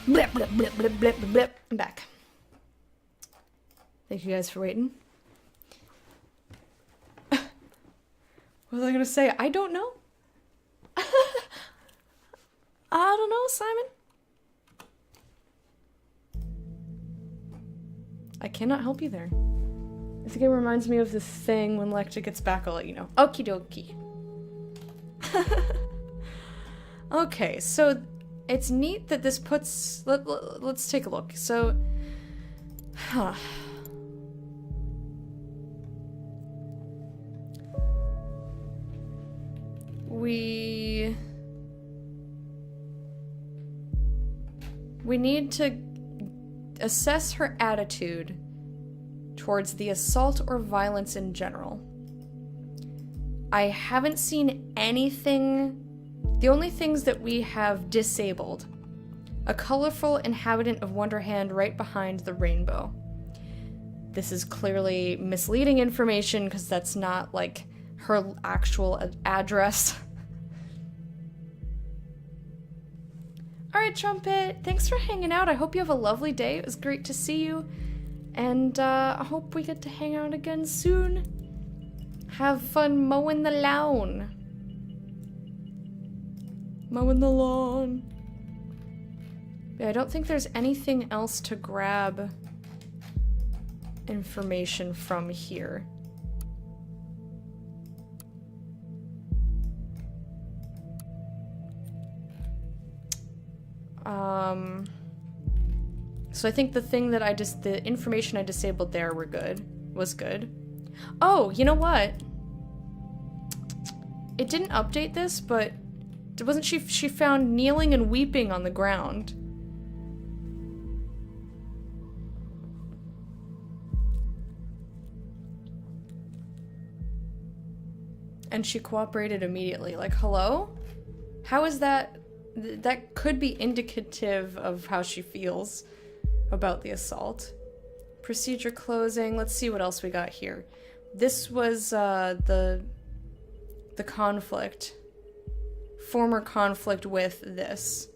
Blip, blip, blip, blip, blip, blip, blip. I'm back. Thank you guys for waiting. What was I gonna say? I don't know. I don't know, Simon. I cannot help you there. This game reminds me of this thing. When Lecter gets back, I'll let you know. Okie dokie. Okay, so it's neat that this puts... Let's take a look. So... Huh. We need to assess her attitude towards the assault or violence in general. I haven't seen anything. The only things that we have disabled: a colorful inhabitant of Wonderhand right behind the rainbow. This is clearly misleading information because that's not like her actual address. Alright, Trumpet, thanks for hanging out. I hope you have a lovely day. It was great to see you. And I hope we get to hang out again soon. Have fun mowing the lawn. Mowing the lawn. Yeah, I don't think there's anything else to grab information from here. So I think the thing that the information I disabled there was good. Oh, you know what? It didn't update this, but wasn't she found kneeling and weeping on the ground? And she cooperated immediately. Like, hello? How is that? That could be indicative of how she feels about the assault. Procedure closing. Let's see what else we got here. This was the conflict. Former conflict with this.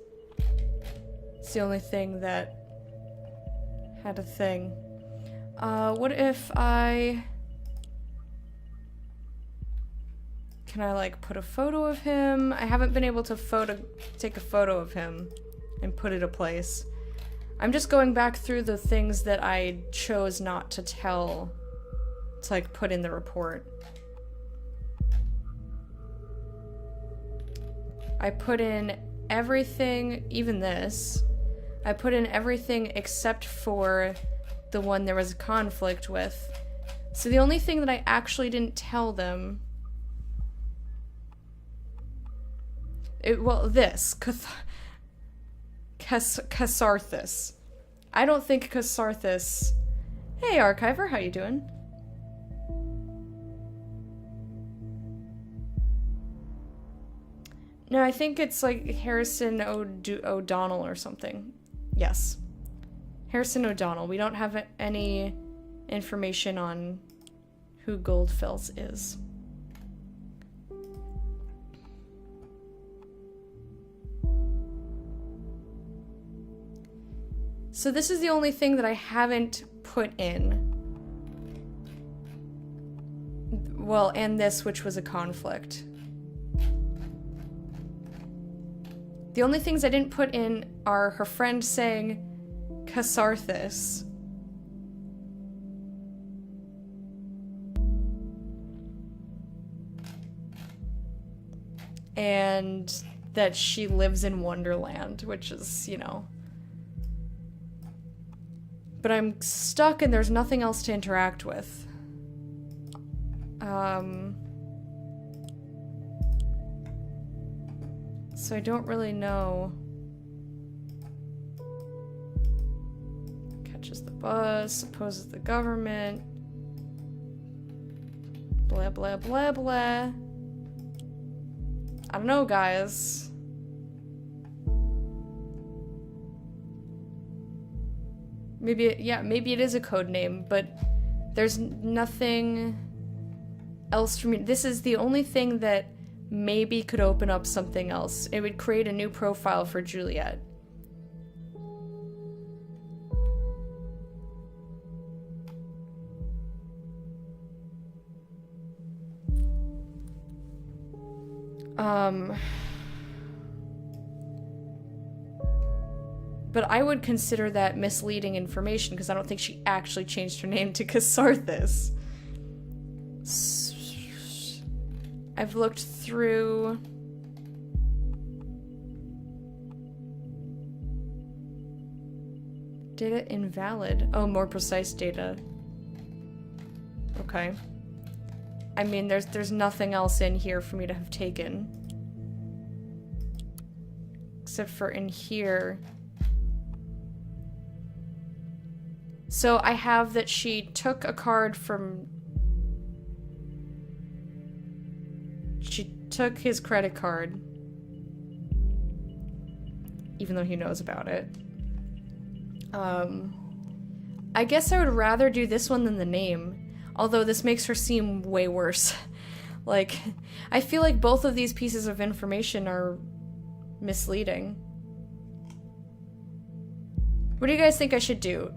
It's the only thing that had a thing. What if I... Can I, like, put a photo of him? I haven't been able to take a photo of him and put it a place. I'm just going back through the things that I chose not to tell to, like, put in the report. I put in everything, even this. I put in everything except for the one there was a conflict with. So the only thing that I actually didn't tell them... Catharthus. I don't think Catharthus... Hey, Archiver, how you doing? No, I think it's like Harrison O'Donnell or something. Yes. Harrison O'Donnell. We don't have any information on who Goldfels is. So this is the only thing that I haven't put in. Well, and this, which was a conflict. The only things I didn't put in are her friend saying Catharthus. And that she lives in Wonderland, which is, you know... But I'm stuck and there's nothing else to interact with. So I don't really know. Catches the bus, opposes the government. Blah, blah, blah, blah. I don't know, guys. Maybe, yeah, maybe it is a code name, but there's nothing else for me. This is the only thing that maybe could open up something else. It would create a new profile for Juliet. But I would consider that misleading information because I don't think she actually changed her name to Casarthus. I've looked through... Data invalid. Oh, more precise data. Okay. I mean, there's nothing else in here for me to have taken. Except for in here. So I have that she took a card from... She took his credit card. Even though he knows about it. I guess I would rather do this one than the name. Although this makes her seem way worse. Like, I feel like both of these pieces of information are misleading. What do you guys think I should do?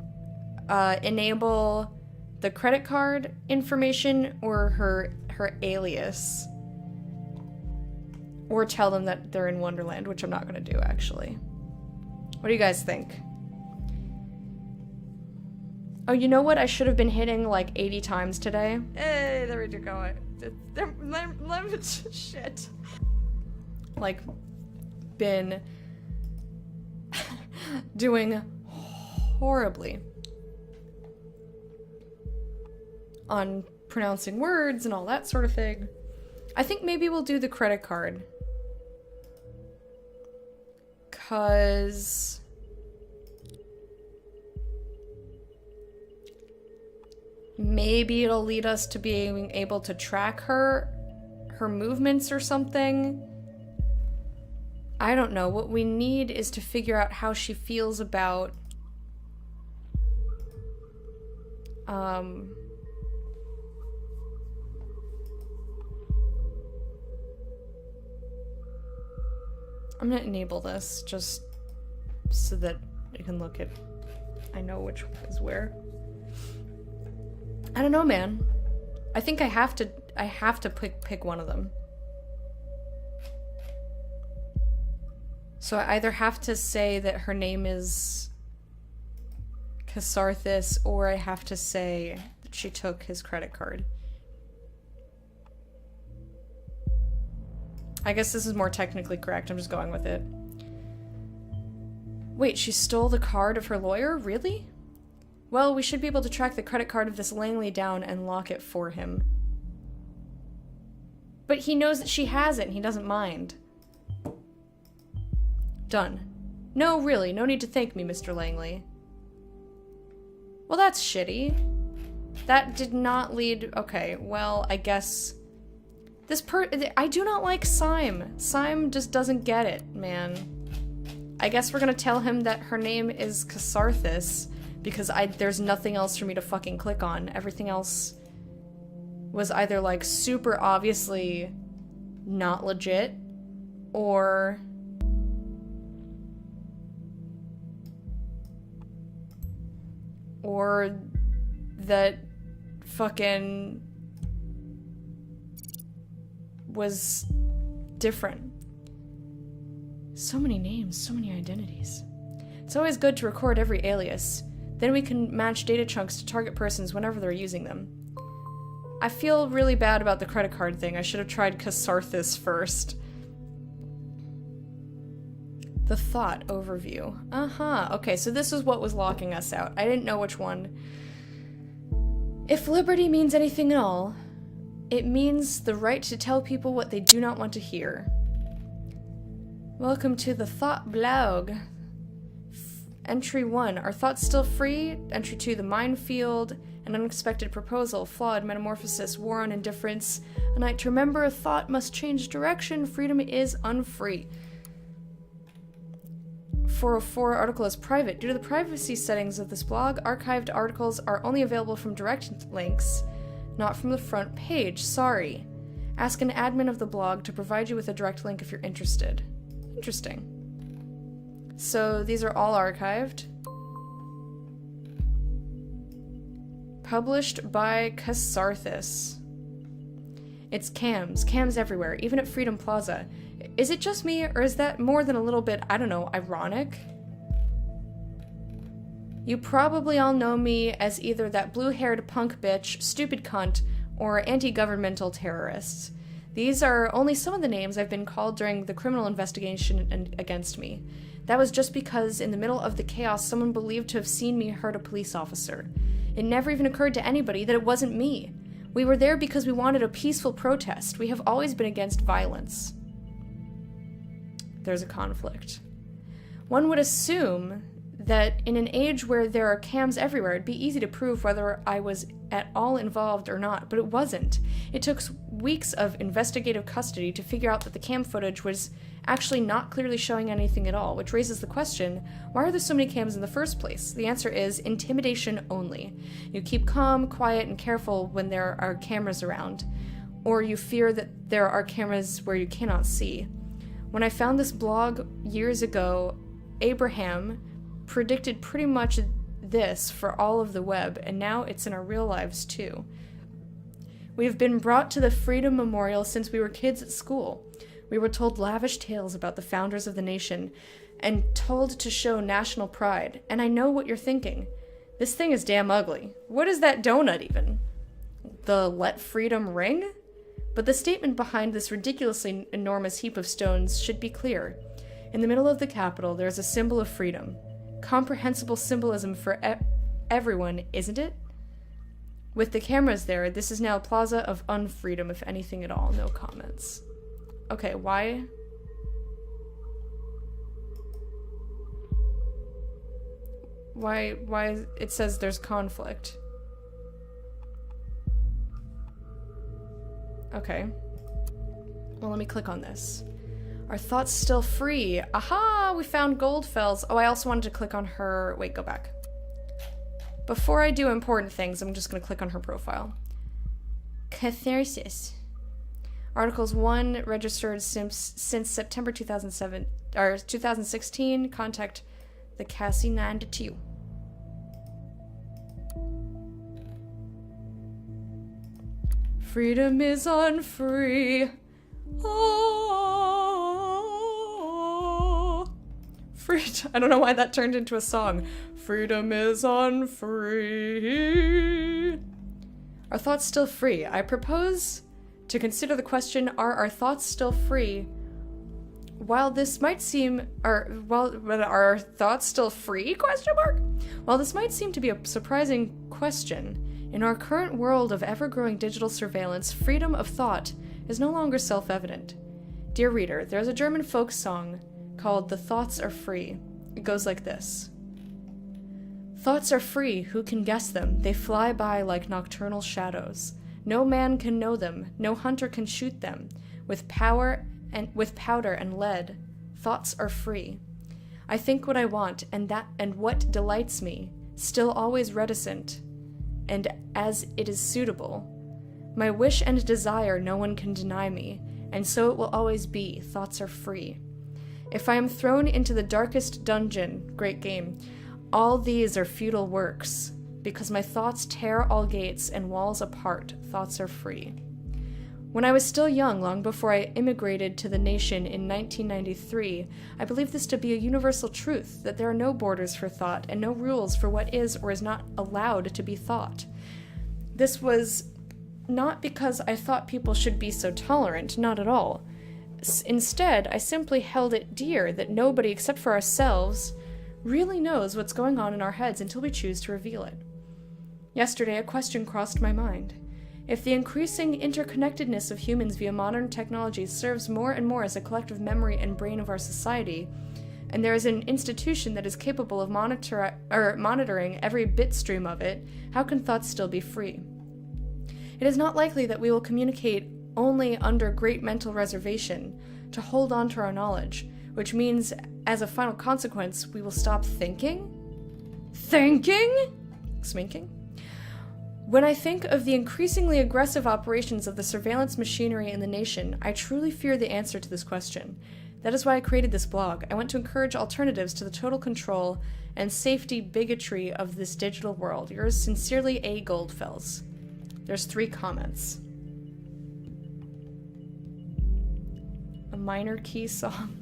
Enable the credit card information or her alias? Or tell them that they're in Wonderland, which I'm not gonna do, actually. What do you guys think? Oh, you know what? I should have been hitting like 80 times today. Hey, there we go. Shit. Like, been doing horribly on pronouncing words and all that sort of thing. I think maybe we'll do the credit card. 'Cause... maybe it'll lead us to being able to track her movements or something. I don't know. What we need is to figure out how she feels about I'm gonna enable this just so that I can look at... I know which is where. I don't know, man. I think I have to pick one of them. So I either have to say that her name is Casarthus, or I have to say that she took his credit card. I guess this is more technically correct. I'm just going with it. Wait, she stole the card of her lawyer? Really? Well, we should be able to track the credit card of this Langley down and lock it for him. But he knows that she has it and he doesn't mind. Done. No, really, no need to thank me, Mr. Langley. Well, that's shitty. That did not lead... Okay, well, I guess... I do not like Syme. Syme just doesn't get it, man. I guess we're gonna tell him that her name is Casarthus, because there's nothing else for me to fucking click on. Everything else was either, like, super obviously not legit, or... that fucking was different. So many names, so many identities. It's always good to record every alias. Then we can match data chunks to target persons whenever they're using them. I feel really bad about the credit card thing. I should have tried Casarthus first. The thought overview. Okay, so this is what was locking us out. I didn't know which one. If liberty means anything at all, it means the right to tell people what they do not want to hear. Welcome to the Thought Blog. Entry 1. Are thoughts still free? Entry 2. The minefield. An unexpected proposal. Flawed metamorphosis. War on indifference. A night to remember. A thought must change direction. Freedom is unfree. 404 article is private. Due to the privacy settings of this blog, archived articles are only available from direct links, not from the front page. Sorry. Ask an admin of the blog to provide you with a direct link if you're interested. Interesting. So these are all archived. Published by Casarthus. It's cams everywhere, even at Freedom Plaza. Is it just me, or is that more than a little bit, I don't know, ironic? You probably all know me as either that blue-haired punk bitch, stupid cunt, or anti-governmental terrorists. These are only some of the names I've been called during the criminal investigation against me. That was just because in the middle of the chaos someone believed to have seen me hurt a police officer. It never even occurred to anybody that it wasn't me. We were there because we wanted a peaceful protest. We have always been against violence. There's a conflict. One would assume that in an age where there are cams everywhere, it'd be easy to prove whether I was at all involved or not, but it wasn't. It took weeks of investigative custody to figure out that the cam footage was actually not clearly showing anything at all, which raises the question, why are there so many cams in the first place? The answer is intimidation only. You keep calm, quiet, and careful when there are cameras around, or you fear that there are cameras where you cannot see. When I found this blog years ago, Abraham predicted pretty much this for all of the web, and now it's in our real lives too. We have been brought to the Freedom Memorial since we were kids at school. We were told lavish tales about the founders of the nation, and told to show national pride. And I know what you're thinking. This thing is damn ugly. What is that donut even? The Let Freedom ring? But the statement behind this ridiculously enormous heap of stones should be clear. In the middle of the Capitol, there is a symbol of freedom. Comprehensible symbolism for everyone, isn't it? With the cameras there, this is now a plaza of unfreedom, if anything at all. No comments. Okay, why? Why it says there's conflict. Okay. Well, let me click on this. Are thoughts still free? Aha! We found Goldfells. Oh, I also wanted to click on her... Wait, go back. Before I do important things, I'm just going to click on her profile. Catharsis. Articles 1 registered since September 2007 or 2016. Contact the Cassie 92. Freedom is unfree. Oh. I don't know why that turned into a song. Freedom is unfree. Are thoughts still free? I propose to consider the question, are our thoughts still free? While this might seem, are our thoughts still free? Question mark? While this might seem to be a surprising question, in our current world of ever-growing digital surveillance, freedom of thought is no longer self-evident. Dear reader, there's a German folk song called The Thoughts Are Free. It goes like this. Thoughts are free, who can guess them? They fly by like nocturnal shadows. No man can know them, no hunter can shoot them. With powder and lead, thoughts are free. I think what I want, and what delights me, still always reticent, and as it is suitable. My wish and desire no one can deny me, and so it will always be, thoughts are free. If I am thrown into the darkest dungeon, great game, all these are futile works, because my thoughts tear all gates and walls apart, thoughts are free. When I was still young, long before I immigrated to the nation in 1993, I believed this to be a universal truth, that there are no borders for thought and no rules for what is or is not allowed to be thought. This was not because I thought people should be so tolerant, not at all. Instead, I simply held it dear that nobody except for ourselves really knows what's going on in our heads until we choose to reveal it. Yesterday, a question crossed my mind. If the increasing interconnectedness of humans via modern technology serves more and more as a collective memory and brain of our society, and there is an institution that is capable of monitoring every bit stream of it, how can thoughts still be free? It is not likely that we will communicate only under great mental reservation to hold on to our knowledge, which means, as a final consequence, we will stop thinking? Sminking? When I think of the increasingly aggressive operations of the surveillance machinery in the nation, I truly fear the answer to this question. That is why I created this blog. I want to encourage alternatives to the total control and safety bigotry of this digital world. Yours sincerely, A. Goldfells. There's 3 comments. minor key song.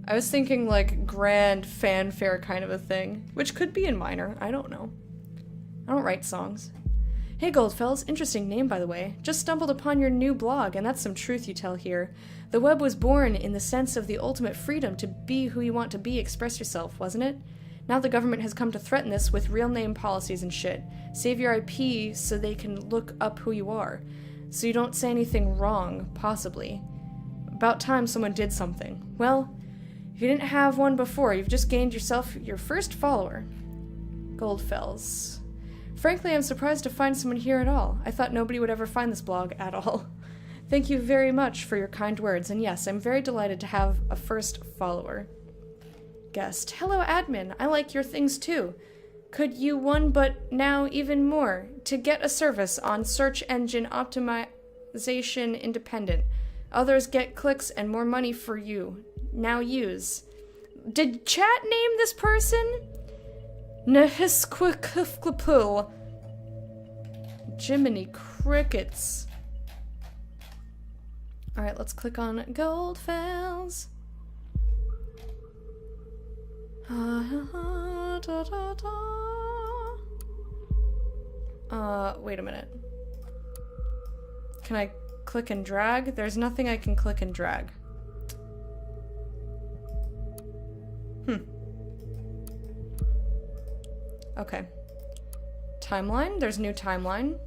I was thinking like grand fanfare kind of a thing, which could be in minor, I don't know. I don't write songs. Hey Goldfells, interesting name by the way. Just stumbled upon your new blog, and that's some truth you tell here. The web was born in the sense of the ultimate freedom to be who you want to be, express yourself, wasn't it? Now the government has come to threaten this with real name policies and shit. Save your IP so they can look up who you are. So you don't say anything wrong, possibly. About time someone did something. Well, if you didn't have one before, you've just gained yourself your first follower. Goldfells. Frankly, I'm surprised to find someone here at all. I thought nobody would ever find this blog at all. Thank you very much for your kind words, and yes, I'm very delighted to have a first follower. Guest. Hello, admin. I like your things too. Could you one, but now even more, to get a service on search engine optimization independent. Others get clicks and more money for you. Now use. Did chat name this person? Nehisquikufklapul. Jiminy crickets. Alright, let's click on Goldfells. Wait a minute. Can I click and drag? There's nothing I can click and drag. Okay. Timeline? There's a new timeline.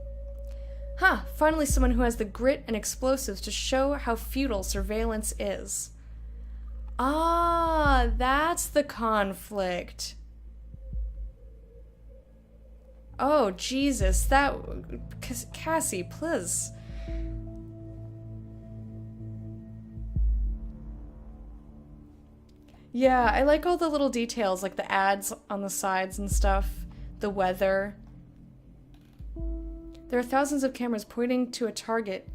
Huh, finally someone who has the grit and explosives to show how futile surveillance is. Ah, that's the conflict. Oh, Jesus, that... Cassie, please. Yeah, I like all the little details, like the ads on the sides and stuff, the weather. There are thousands of cameras pointing to a target,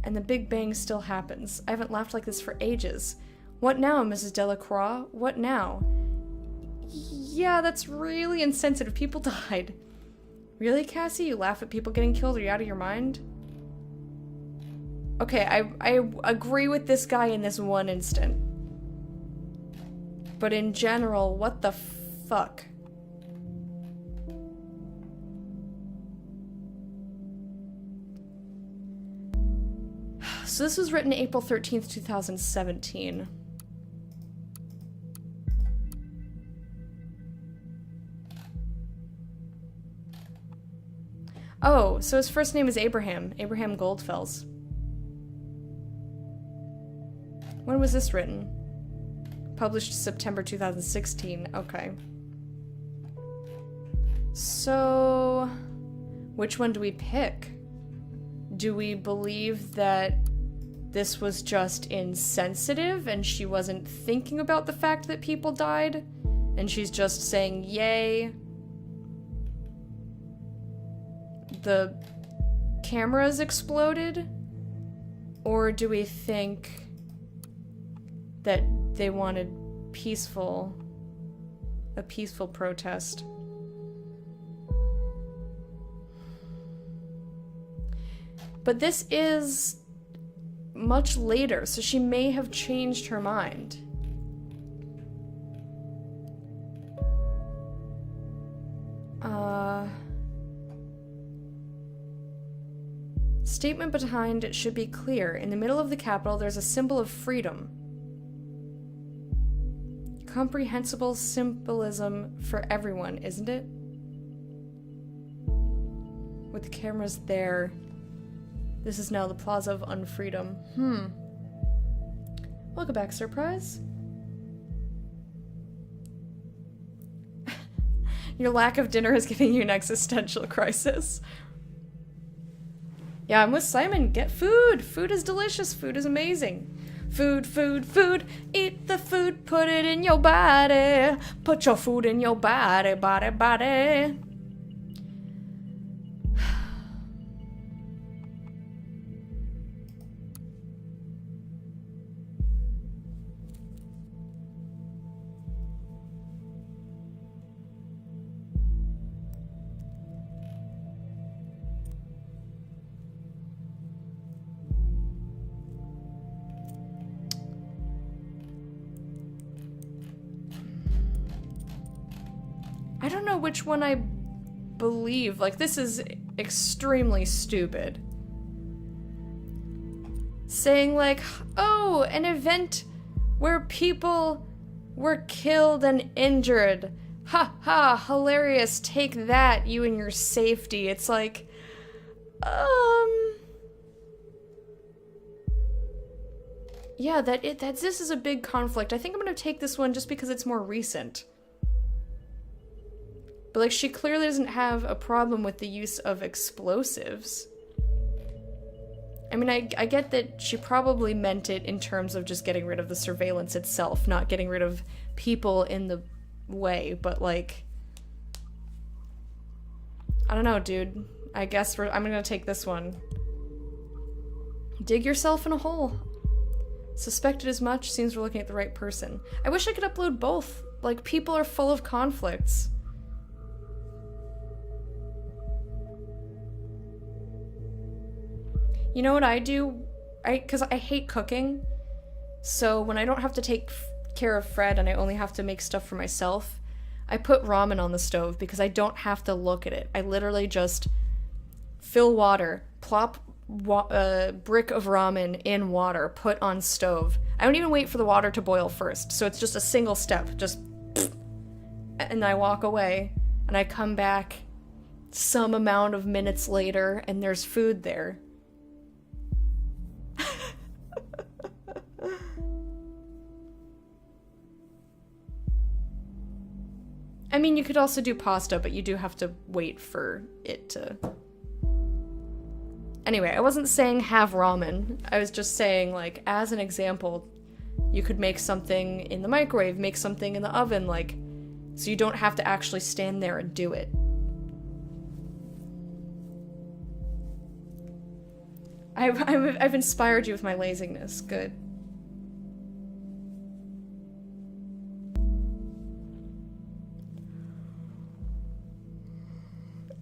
and the Big Bang still happens. I haven't laughed like this for ages. What now, Mrs. Delacroix? What now? Yeah, that's really insensitive. People died. Really, Cassie? You laugh at people getting killed? Are you out of your mind? Okay, I agree with this guy in this one instant. But in general, what the fuck? So this was written April 13th, 2017. Oh, so his first name is Abraham. Abraham Goldfells. When was this written? Published September 2016. Okay. So, which one do we pick? Do we believe that this was just insensitive and she wasn't thinking about the fact that people died? And she's just saying, yay. The cameras exploded? Or do we think that they wanted a peaceful protest? But this is much later, so she may have changed her mind. Statement behind it should be clear. In the middle of the Capitol, there's a symbol of freedom. Comprehensible symbolism for everyone, isn't it? With the cameras there. This is now the Plaza of Unfreedom. Welcome back, Surprise. Your lack of dinner is giving you an existential crisis. Yeah, I'm with Simon. Get food. Food is delicious. Food is amazing. Food, food, food. Eat the food. Put it in your body. Put your food in your body, body, body. I don't know which one I believe. Like, this is extremely stupid. Saying like, oh, an event where people were killed and injured. Ha ha, hilarious, take that, you and your safety. It's like, yeah, this is a big conflict. I think I'm gonna take this one just because it's more recent. But like, she clearly doesn't have a problem with the use of explosives. I mean, I get that she probably meant it in terms of just getting rid of the surveillance itself, not getting rid of people in the way, but like, I don't know, dude. I guess I'm gonna take this one. Dig yourself in a hole. Suspected as much, seems we're looking at the right person. I wish I could upload both. Like, people are full of conflicts. You know what I do? Because I hate cooking. So when I don't have to take care of Fred and I only have to make stuff for myself, I put ramen on the stove because I don't have to look at it. I literally just fill water, plop a brick of ramen in water, put on stove. I don't even wait for the water to boil first. So it's just a single step, just and I walk away and I come back some amount of minutes later and there's food there. I mean, you could also do pasta, but you do have to wait for it to... Anyway, I wasn't saying have ramen. I was just saying, like, as an example, you could make something in the microwave, make something in the oven, like, so you don't have to actually stand there and do it. I've inspired you with my laziness. Good.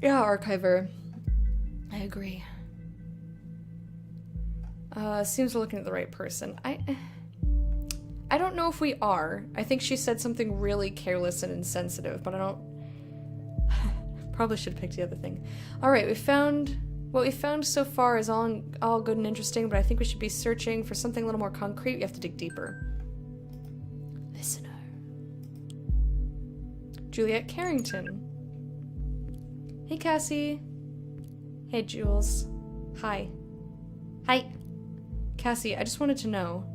Yeah, Archiver. I agree. Seems we're looking at the right person. I don't know if we are. I think she said something really careless and insensitive, but I don't... Probably should have picked the other thing. Alright, what we found so far is all good and interesting, but I think we should be searching for something a little more concrete. We have to dig deeper. Listener. Juliet Carrington. Hey, Cassie. Hey, Jules. Hi. Hi. Cassie, I just wanted to know.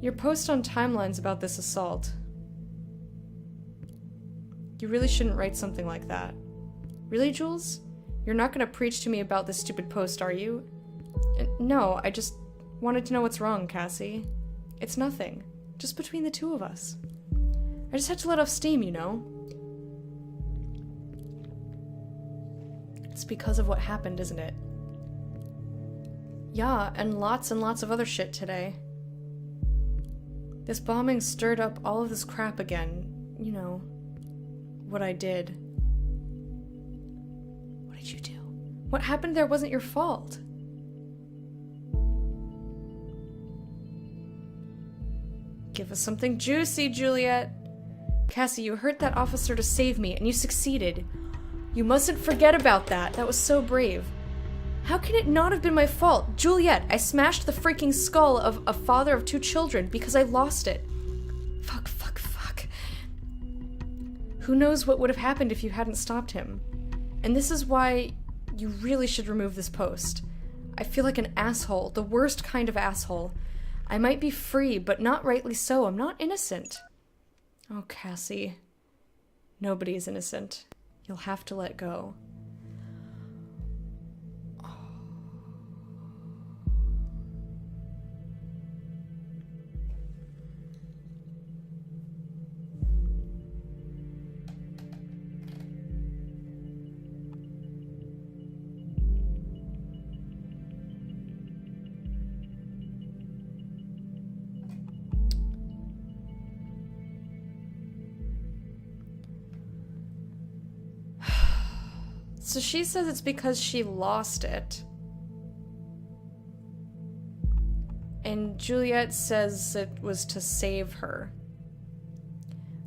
Your post on timelines about this assault. You really shouldn't write something like that. Really, Jules? You're not gonna preach to me about this stupid post, are you? No, I just wanted to know what's wrong, Cassie. It's nothing. Just between the two of us. I just had to let off steam, you know? It's because of what happened, isn't it? Yeah, and lots of other shit today. This bombing stirred up all of this crap again. You know, what I did. What did you do? What happened there wasn't your fault. Give us something juicy, Juliet. Cassie, you hurt that officer to save me, and you succeeded. You mustn't forget about that. That was so brave. How can it not have been my fault? Juliet, I smashed the freaking skull of a father of 2 children because I lost it. Fuck. Who knows what would have happened if you hadn't stopped him? And this is why you really should remove this post. I feel like an asshole, the worst kind of asshole. I might be free, but not rightly so. I'm not innocent. Oh, Cassie. Nobody is innocent. You'll have to let go. So she says it's because she lost it. And Juliet says it was to save her.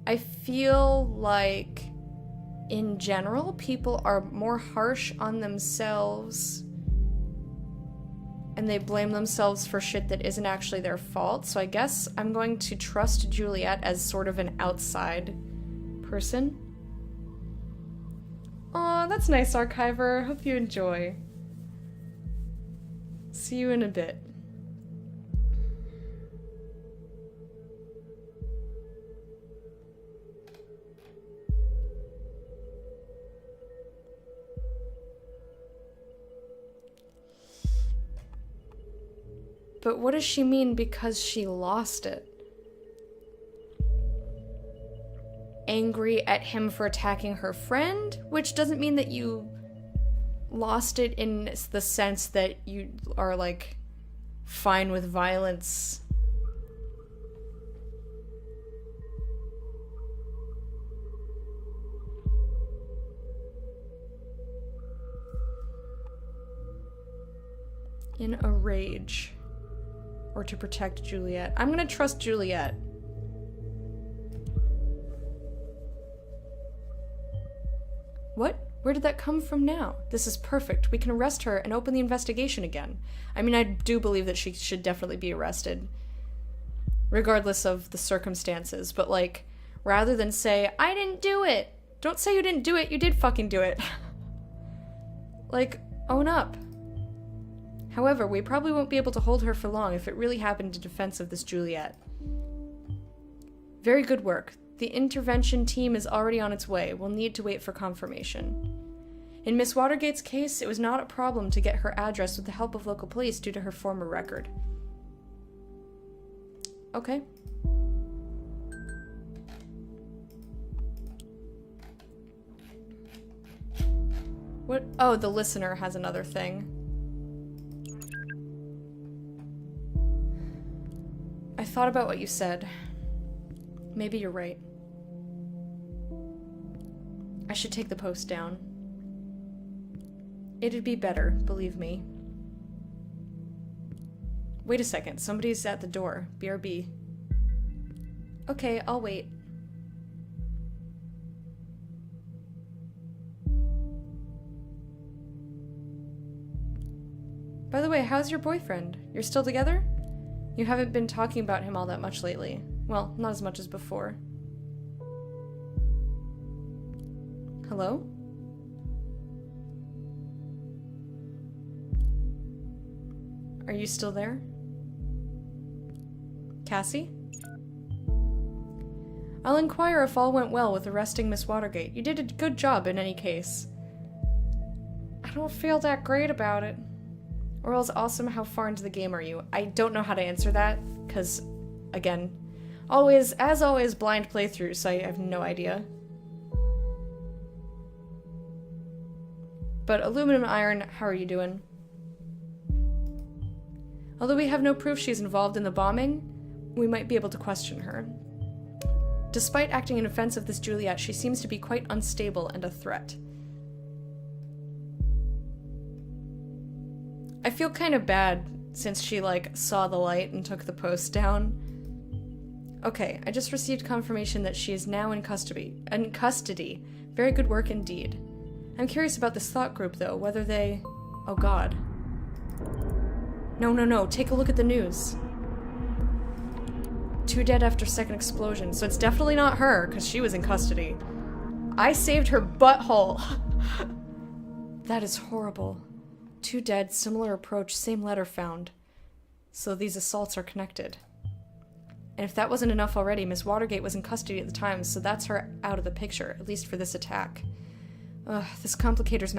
I feel like, in general, people are more harsh on themselves and they blame themselves for shit that isn't actually their fault. So I guess I'm going to trust Juliet as sort of an outside person. Aw, that's nice, Archiver. Hope you enjoy. See you in a bit. But what does she mean because she lost it? Angry at him for attacking her friend? Which doesn't mean that you lost it in the sense that you are, like, fine with violence. In a rage. Or to protect Juliet. I'm gonna trust Juliet. What? Where did that come from now? This is perfect. We can arrest her and open the investigation again. I mean, I do believe that she should definitely be arrested. Regardless of the circumstances. But, like, rather than say, I didn't do it! Don't say you didn't do it, you did fucking do it. Like, own up. However, we probably won't be able to hold her for long if it really happened in defense of this Juliet. Very good work. The intervention team is already on its way. We'll need to wait for confirmation. In Miss Watergate's case, it was not a problem to get her address with the help of local police due to her former record. Okay. What? Oh, the listener has another thing. I thought about what you said. Maybe you're right. I should take the post down. It'd be better, believe me. Wait a second, somebody's at the door. BRB. Okay, I'll wait. By the way, how's your boyfriend? You're still together? You haven't been talking about him all that much lately. Well, not as much as before. Hello? Are you still there? Cassie? I'll inquire if all went well with arresting Miss Watergate. You did a good job in any case. I don't feel that great about it. Orwell's awesome. How far into the game are you? I don't know how to answer that, because, again, as always, blind playthrough, so I have no idea. But Aluminum Iron, how are you doing? Although we have no proof she's involved in the bombing, we might be able to question her. Despite acting in defense of this Juliet, she seems to be quite unstable and a threat. I feel kind of bad since she, like, saw the light and took the post down. Okay, I just received confirmation that she is now in custody. Very good work indeed. I'm curious about this thought group, though, whether they... Oh god. No, take a look at the news. 2 dead after second explosion, so it's definitely not her, because she was in custody. I saved her butthole! That is horrible. 2 dead, similar approach, same letter found. So these assaults are connected. And if that wasn't enough already, Miss Watergate was in custody at the time, so that's her out of the picture, at least for this attack. This complicates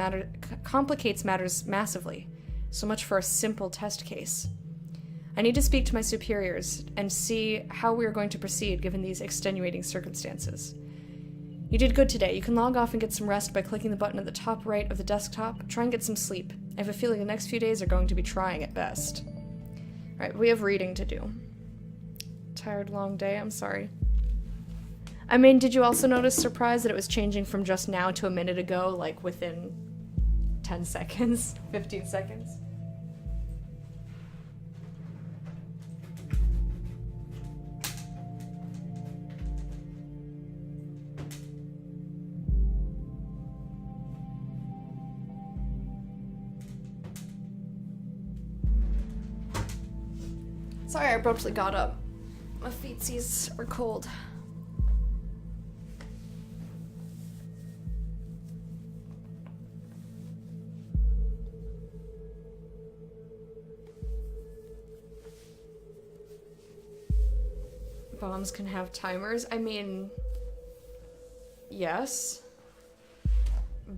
matters massively. So much for a simple test case. I need to speak to my superiors and see how we are going to proceed given these extenuating circumstances. You did good today. You can log off and get some rest by clicking the button at the top right of the desktop. Try and get some sleep. I have a feeling the next few days are going to be trying at best. Alright, we have reading to do. Tired, long day, I'm sorry. I mean, did you also notice, surprise, that it was changing from just now to a minute ago, like within 10 seconds? 15 seconds? Sorry, I abruptly got up. My feetsies are cold. Bombs can have timers. I mean, yes.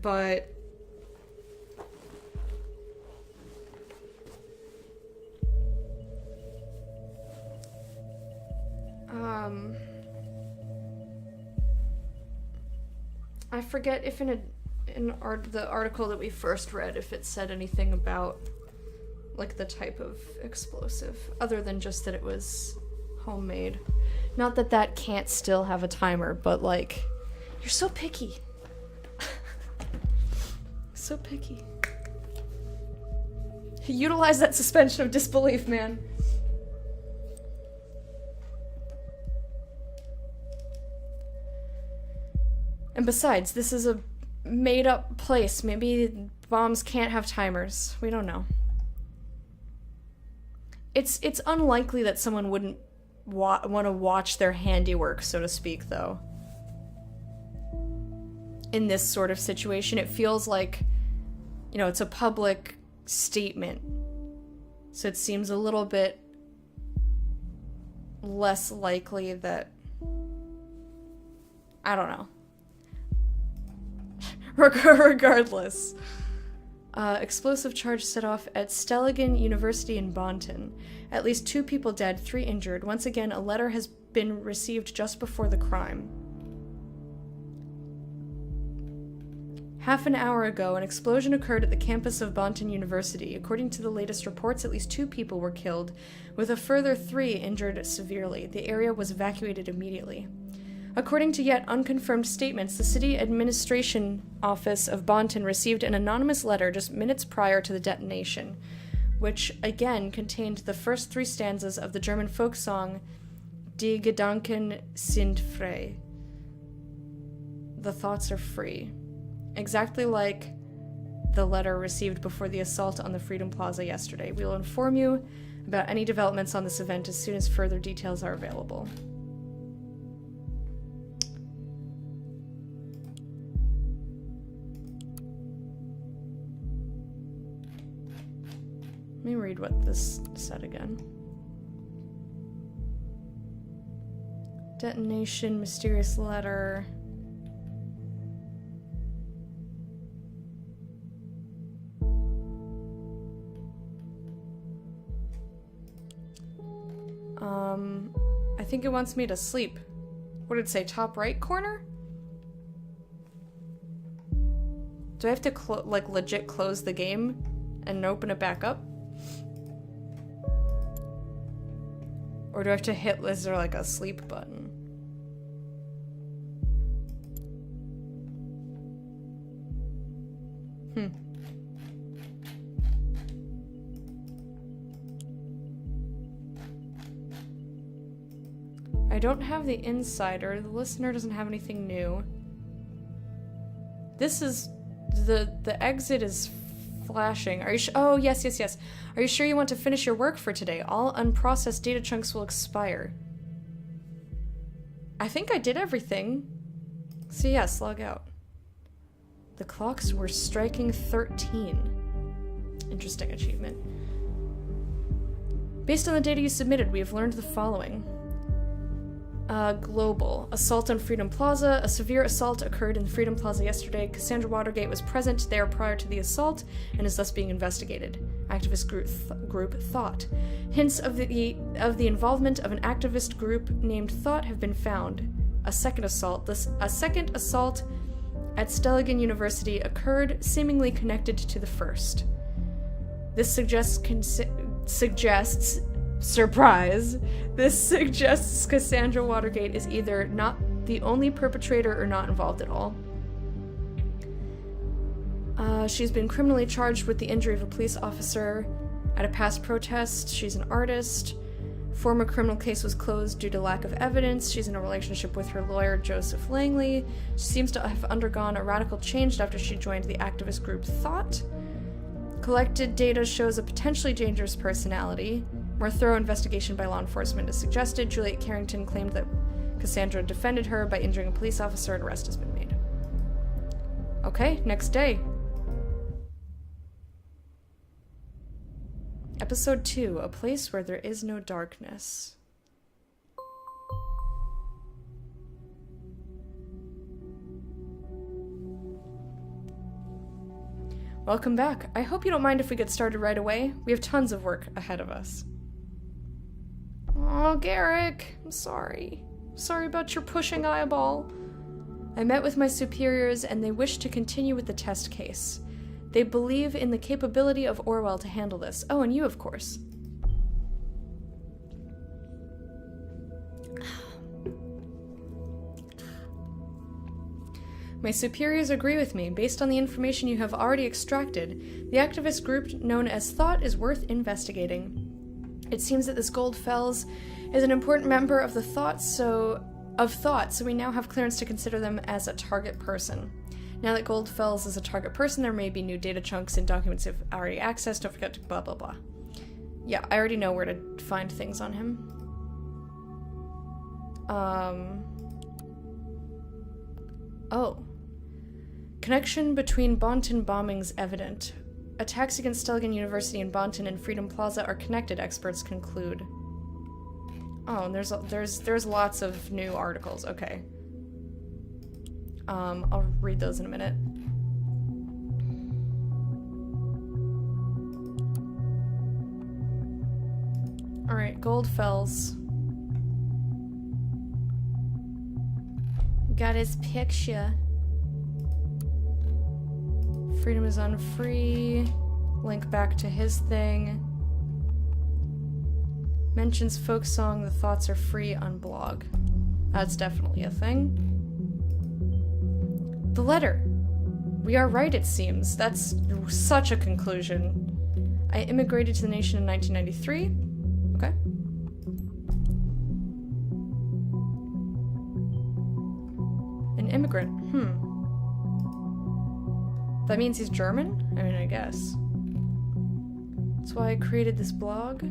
But I forget if in the article that we first read, if it said anything about like the type of explosive, other than just that it was homemade. Not that that can't still have a timer, but like, you're so picky. So picky. Utilize that suspension of disbelief, man. And besides, this is a made-up place. Maybe bombs can't have timers. We don't know. It's unlikely that someone wouldn't want to watch their handiwork, so to speak, though. In this sort of situation, it feels like, you know, it's a public statement. So it seems a little bit less likely that... I don't know. Regardless. Explosive charge set off at Stelligan University in Bonton. At least 2 people dead, 3 injured. Once again, a letter has been received just before the crime. Half an hour ago, an explosion occurred at the campus of Bonton University. According to the latest reports, at least 2 people were killed, with a further 3 injured severely. The area was evacuated immediately. According to yet unconfirmed statements, the City Administration Office of Bonton received an anonymous letter just minutes prior to the detonation, which again contained the first 3 stanzas of the German folk song Die Gedanken sind frei. The thoughts are free. Exactly like the letter received before the assault on the Freedom Plaza yesterday. We will inform you about any developments on this event as soon as further details are available. Let me read what this said again. Detonation, mysterious letter. I think it wants me to sleep. What did it say? Top right corner? Do I have to like legit close the game and open it back up? Or do I have to hit, is there like a sleep button? I don't have the insider. The listener doesn't have anything new. This is... The exit is flashing. Are you oh, yes. Are you sure you want to finish your work for today? All unprocessed data chunks will expire. I think I did everything. So yes, log out. The clocks were striking 13. Interesting achievement. Based on the data you submitted, we have learned the following. Global. Assault on Freedom Plaza. A severe assault occurred in Freedom Plaza yesterday. Cassandra Watergate was present there prior to the assault and is thus being investigated. Activist group Thought. Hints of the involvement of an activist group named Thought have been found. A second assault at Stelligan University occurred, seemingly connected to the first. This suggests surprise. This suggests Cassandra Watergate is either not the only perpetrator or not involved at all. She's been criminally charged with the injury of a police officer at a past protest. She's an artist. Former criminal case was closed due to lack of evidence. She's in a relationship with her lawyer, Joseph Langley. She seems to have undergone a radical change after she joined the activist group Thought. Collected data shows a potentially dangerous personality. More thorough investigation by law enforcement is suggested. Juliet Carrington claimed that Cassandra defended her by injuring a police officer, and arrest has been made. Okay, next day. Episode 2, A Place Where There Is No Darkness. Welcome back. I hope you don't mind if we get started right away. We have tons of work ahead of us. Oh, Garrick, I'm sorry. Sorry about your pushing eyeball. I met with my superiors and they wish to continue with the test case. They believe in the capability of Orwell to handle this. Oh, and you, of course. My superiors agree with me. Based on the information you have already extracted, the activist group known as Thought is worth investigating. It seems that this Goldfells is an important member of the Thought, so we now have clearance to consider them as a target person. Now that Goldfells is a target person, there may be new data chunks and documents you've already accessed. Don't forget to blah blah blah. Yeah, I already know where to find things on him. Oh. Connection between Bonton bombings evident. Attacks against Stelgen University in Bonton and Freedom Plaza are connected, experts conclude. Oh, and there's lots of new articles. Okay. I'll read those in a minute. Alright, Goldfells. Got his picture. Freedom is unfree. Link back to his thing. Mentions folk song, The Thoughts Are Free on blog. That's definitely a thing. The letter. We are right, it seems. That's such a conclusion. I immigrated to the nation in 1993. Okay. An immigrant. That means he's German? I mean, I guess. That's why I created this blog.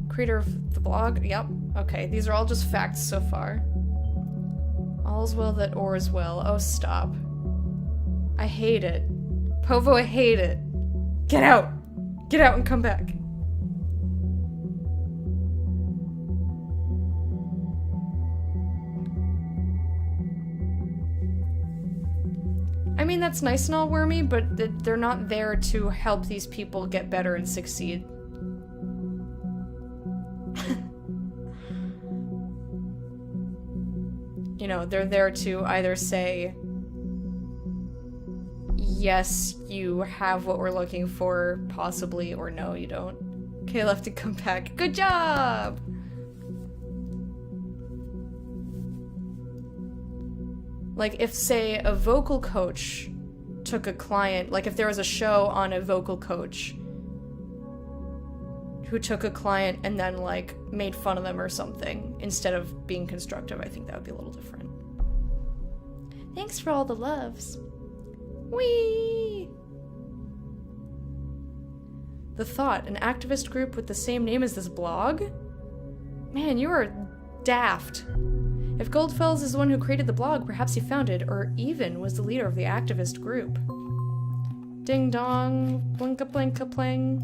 Creator of the blog? Yep. Okay, these are all just facts so far. All's well that ores well. Oh, stop. I hate it. Povo, I hate it. Get out! Get out and come back. I mean, that's nice and all, Wormy, but they're not there to help these people get better and succeed. You know, they're there to either say, yes, you have what we're looking for, possibly, or no, you don't. Okay, left and come back. Good job! Like, if, say, a vocal coach took a client, like if there was a show on a vocal coach who took a client and then, like, made fun of them or something, instead of being constructive, I think that would be a little different. Thanks for all the loves. Whee! The Thought, an activist group with the same name as this blog? Man, you are daft. If Goldfells is the one who created the blog, perhaps he founded, or even was the leader of the activist group. Ding dong, blinka blinka pling.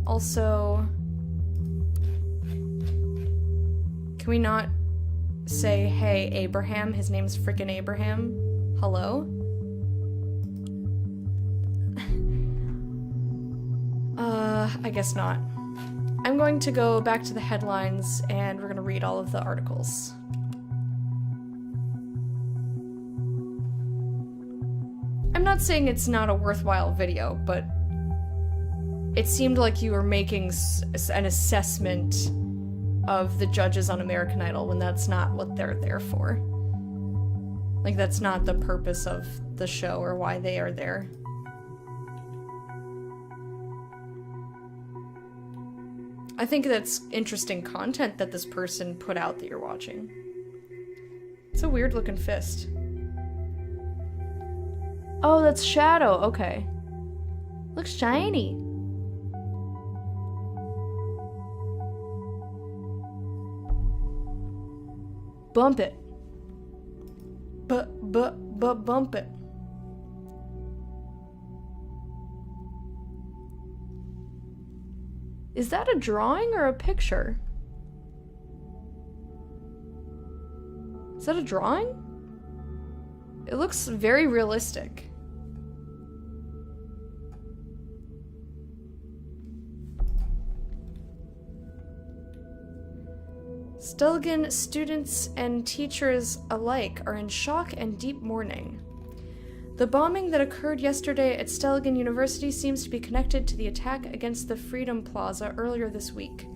Also, can we not say, hey, Abraham, his name's frickin' Abraham? Hello? I guess not. I'm going to go back to the headlines and we're gonna read all of the articles. I'm not saying it's not a worthwhile video, but it seemed like you were making an assessment of the judges on American Idol when that's not what they're there for. Like, that's not the purpose of the show or why they are there. I think that's interesting content that this person put out that you're watching. It's a weird looking fist. Oh, that's Shadow. Okay. Looks shiny. Bump it. Bump it. Is that a drawing or a picture? Is that a drawing? It looks very realistic. Stelgen students and teachers alike are in shock and deep mourning. The bombing that occurred yesterday at Stelgen University seems to be connected to the attack against the Freedom Plaza earlier this week.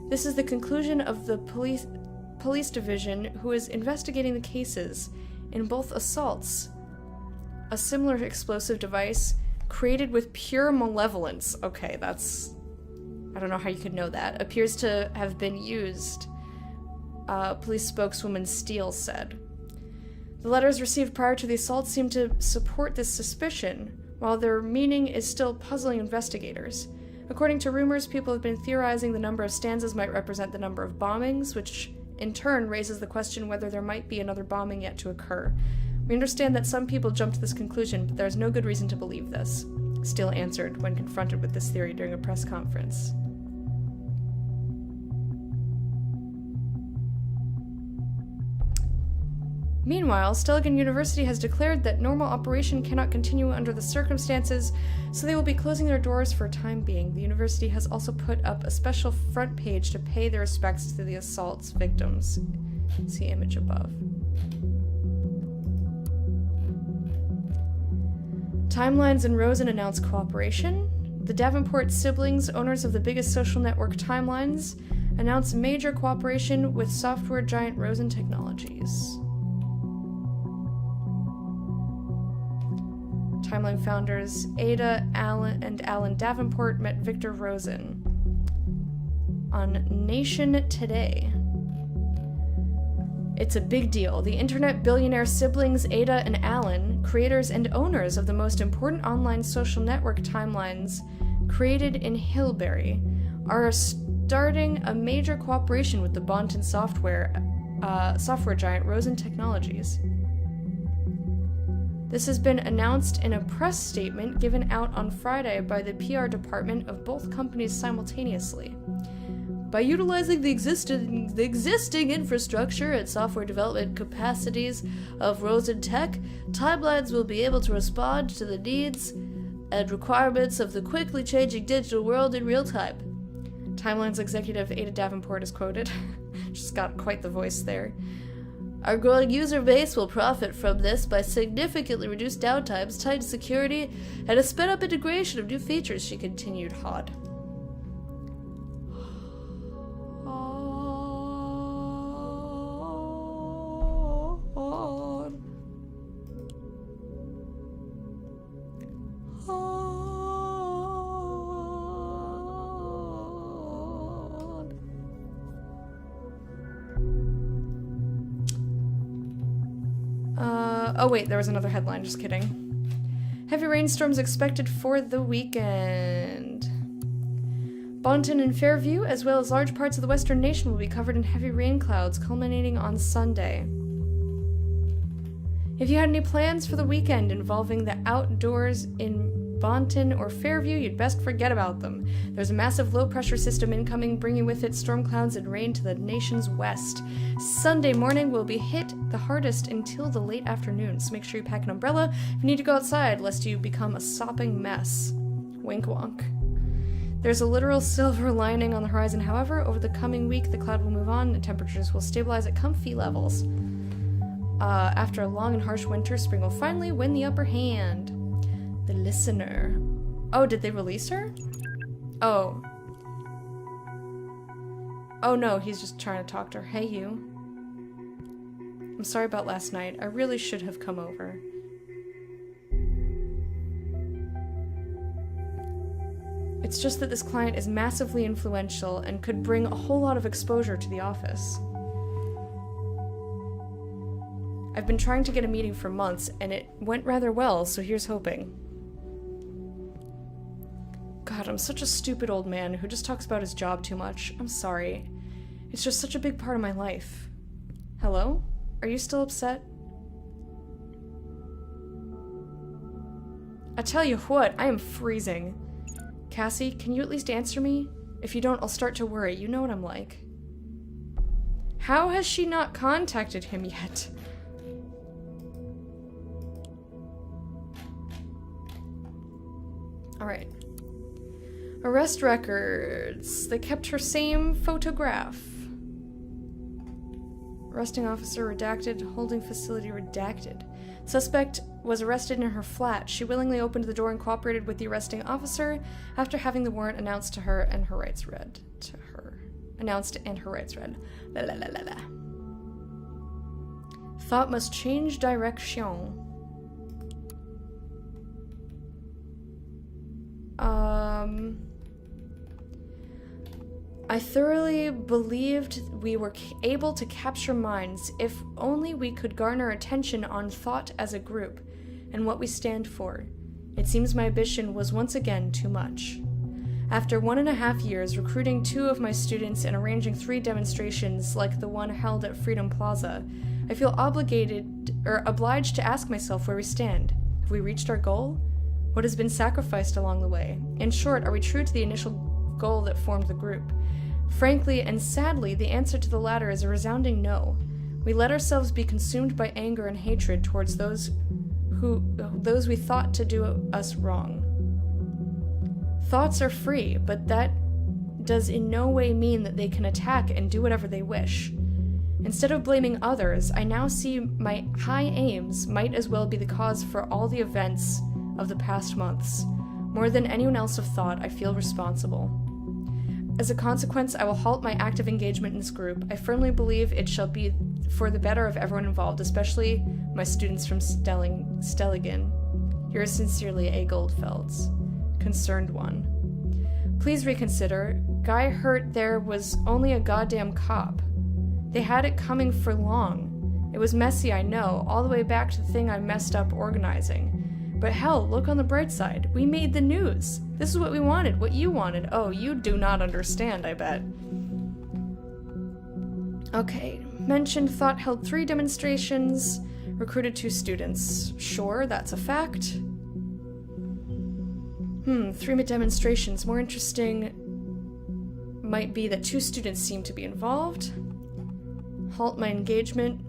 This is the conclusion of the police division, who is investigating the cases in both assaults. A similar explosive device created with pure malevolence. Okay, that's... I don't know how you could know that. Appears to have been used. Police spokeswoman Steele said. The letters received prior to the assault seem to support this suspicion, while their meaning is still puzzling investigators. According to rumors, people have been theorizing the number of stanzas might represent the number of bombings, which in turn raises the question whether there might be another bombing yet to occur. We understand that some people jump to this conclusion, but there is no good reason to believe this, Steele answered when confronted with this theory during a press conference. Meanwhile, Stelgen University has declared that normal operation cannot continue under the circumstances, so they will be closing their doors for a time being. The university has also put up a special front page to pay their respects to the assault's victims. See image above. Timelines and Rosen announced cooperation. The Davenport siblings, owners of the biggest social network Timelines, announced major cooperation with software giant Rosen Technologies. Timeline founders Ada Allen and Alan Davenport met Victor Rosen on Nation Today. It's a big deal. The internet billionaire siblings Ada and Alan, creators and owners of the most important online social network Timelines created in Hillberry, are starting a major cooperation with the Bonton software giant Rosen Technologies. This has been announced in a press statement given out on Friday by the PR department of both companies simultaneously. By utilizing the existing infrastructure and software development capacities of Rosen Tech, Timelines will be able to respond to the needs and requirements of the quickly changing digital world in real time. Timelines executive Ada Davenport is quoted. She's got quite the voice there. Our growing user base will profit from this by significantly reduced downtimes, tightened security, and a sped-up integration of new features, she continued hot. Oh wait, there was another headline, just kidding. Heavy rainstorms expected for the weekend. Bonton and Fairview, as well as large parts of the western nation, will be covered in heavy rain clouds, culminating on Sunday. If you had any plans for the weekend involving the outdoors in Bonton or Fairview, you'd best forget about them. There's a massive low-pressure system incoming, bringing with it storm clouds and rain to the nation's west. Sunday morning will be hit the hardest until the late afternoon, so make sure you pack an umbrella if you need to go outside, lest you become a sopping mess. Wink wonk. There's a literal silver lining on the horizon, however. Over the coming week, the cloud will move on and temperatures will stabilize at comfy levels. After a long and harsh winter, spring will finally win the upper hand. The Listener. Oh, did they release her? Oh. Oh no, he's just trying to talk to her. Hey, you. I'm sorry about last night. I really should have come over. It's just that this client is massively influential and could bring a whole lot of exposure to the office. I've been trying to get a meeting for months, and it went rather well, so here's hoping. God, I'm such a stupid old man who just talks about his job too much. I'm sorry. It's just such a big part of my life. Hello? Are you still upset? I tell you what, I am freezing. Cassie, can you at least answer me? If you don't, I'll start to worry. You know what I'm like. How has she not contacted him yet? Alright. Arrest records. They kept her same photograph. Arresting officer redacted. Holding facility redacted. Suspect was arrested in her flat. She willingly opened the door and cooperated with the arresting officer after having the warrant announced to her and her rights read to her. Announced and her rights read. La la la la la. Thought must change direction. I thoroughly believed we were able to capture minds if only we could garner attention on thought as a group and what we stand for. It seems my ambition was once again too much. After 1.5 years recruiting 2 of my students and arranging 3 demonstrations like the one held at Freedom Plaza, I feel obliged to ask myself where we stand. Have we reached our goal? What has been sacrificed along the way? In short, are we true to the initial goal that formed the group? Frankly and sadly, the answer to the latter is a resounding no. We let ourselves be consumed by anger and hatred towards those we thought to do us wrong. Thoughts are free, but that does in no way mean that they can attack and do whatever they wish. Instead of blaming others, I now see my high aims might as well be the cause for all the events of the past months. More than anyone else of thought, I feel responsible. As a consequence, I will halt my active engagement in this group. I firmly believe it shall be for the better of everyone involved, especially my students from Stelligan. Yours sincerely, A. Goldfelds. Concerned one. Please reconsider. Guy hurt there was only a goddamn cop. They had it coming for long. It was messy, I know, all the way back to the thing I messed up organizing. But hell, look on the bright side. We made the news. This is what we wanted, what you wanted. Oh, you do not understand, I bet. Okay. Mentioned thought held 3 demonstrations, recruited 2 students. Sure, that's a fact. 3 demonstrations. More interesting might be that 2 students seem to be involved. Halt my engagement.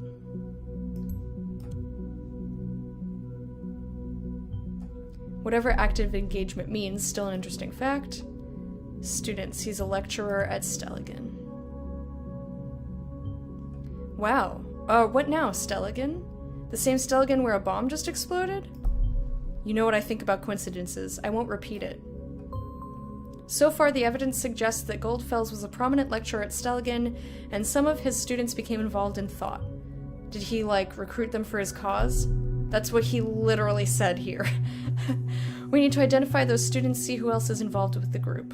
Whatever active engagement means, still an interesting fact. Students. He's a lecturer at Stelligan. Wow. What now, Stelligan? The same Stelligan where a bomb just exploded? You know what I think about coincidences. I won't repeat it. So far, the evidence suggests that Goldfells was a prominent lecturer at Stelligan, and some of his students became involved in thought. Did he, recruit them for his cause? That's what he literally said here. We need to identify those students, see who else is involved with the group.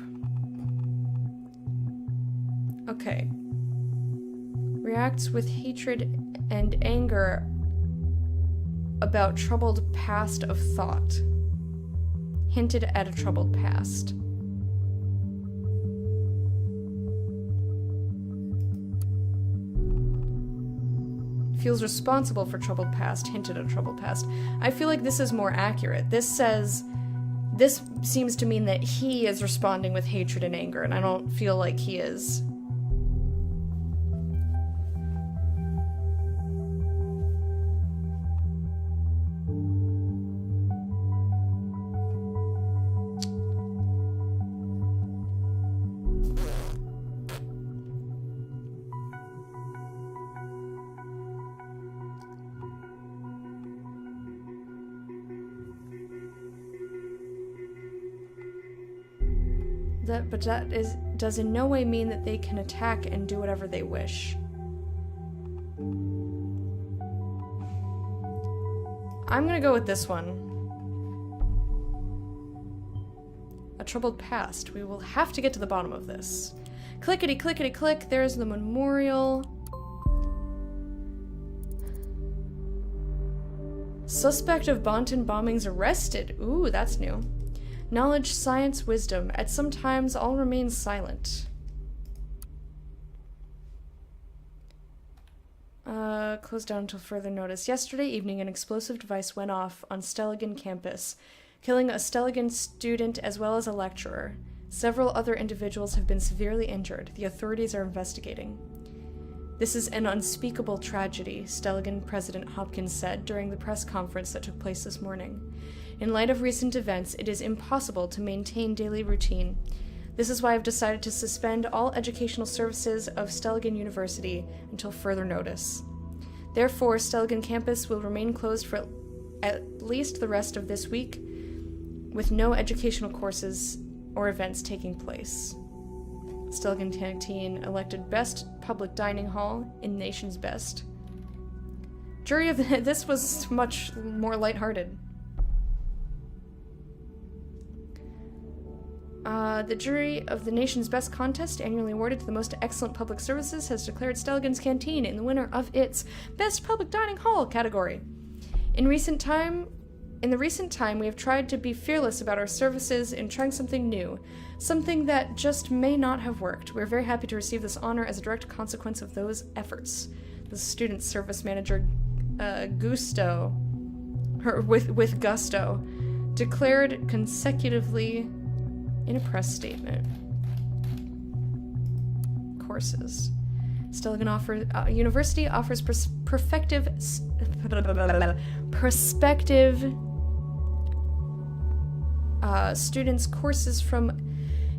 Okay. Reacts with hatred and anger about troubled past of thought. Hinted at a troubled past. Feels responsible for troubled past, hinted at a troubled past. I feel like this is more accurate. This seems to mean that he is responding with hatred and anger, and I don't feel like he is. But that does in no way mean that they can attack and do whatever they wish. I'm gonna go with this one. A troubled past. We will have to get to the bottom of this. Clickety clickety click, there's the memorial. Suspect of Bonton bombings arrested. Ooh, that's new. Knowledge, science, wisdom. At some times, all remains silent. Closed down until further notice. Yesterday evening, an explosive device went off on Stelligan campus, killing a Stelligan student as well as a lecturer. Several other individuals have been severely injured. The authorities are investigating. This is an unspeakable tragedy, Stelligan President Hopkins said during the press conference that took place this morning. In light of recent events, it is impossible to maintain daily routine. This is why I've decided to suspend all educational services of Stelligan University until further notice. Therefore, Stelligan campus will remain closed for at least the rest of this week, with no educational courses or events taking place. Stelligan Canteen elected Best Public Dining Hall in Nation's Best. Jury of this was much more lighthearted. The jury of the Nation's Best contest, annually awarded to the most excellent public services, has declared Stelligan's Canteen in the winner of its Best Public Dining Hall category. In the recent time, we have tried to be fearless about our services in trying something new, something that just may not have worked. We're very happy to receive this honor as a direct consequence of those efforts. The student service manager, with gusto, declared consecutively in a press statement. Courses. Stelligan University offers prospective students courses from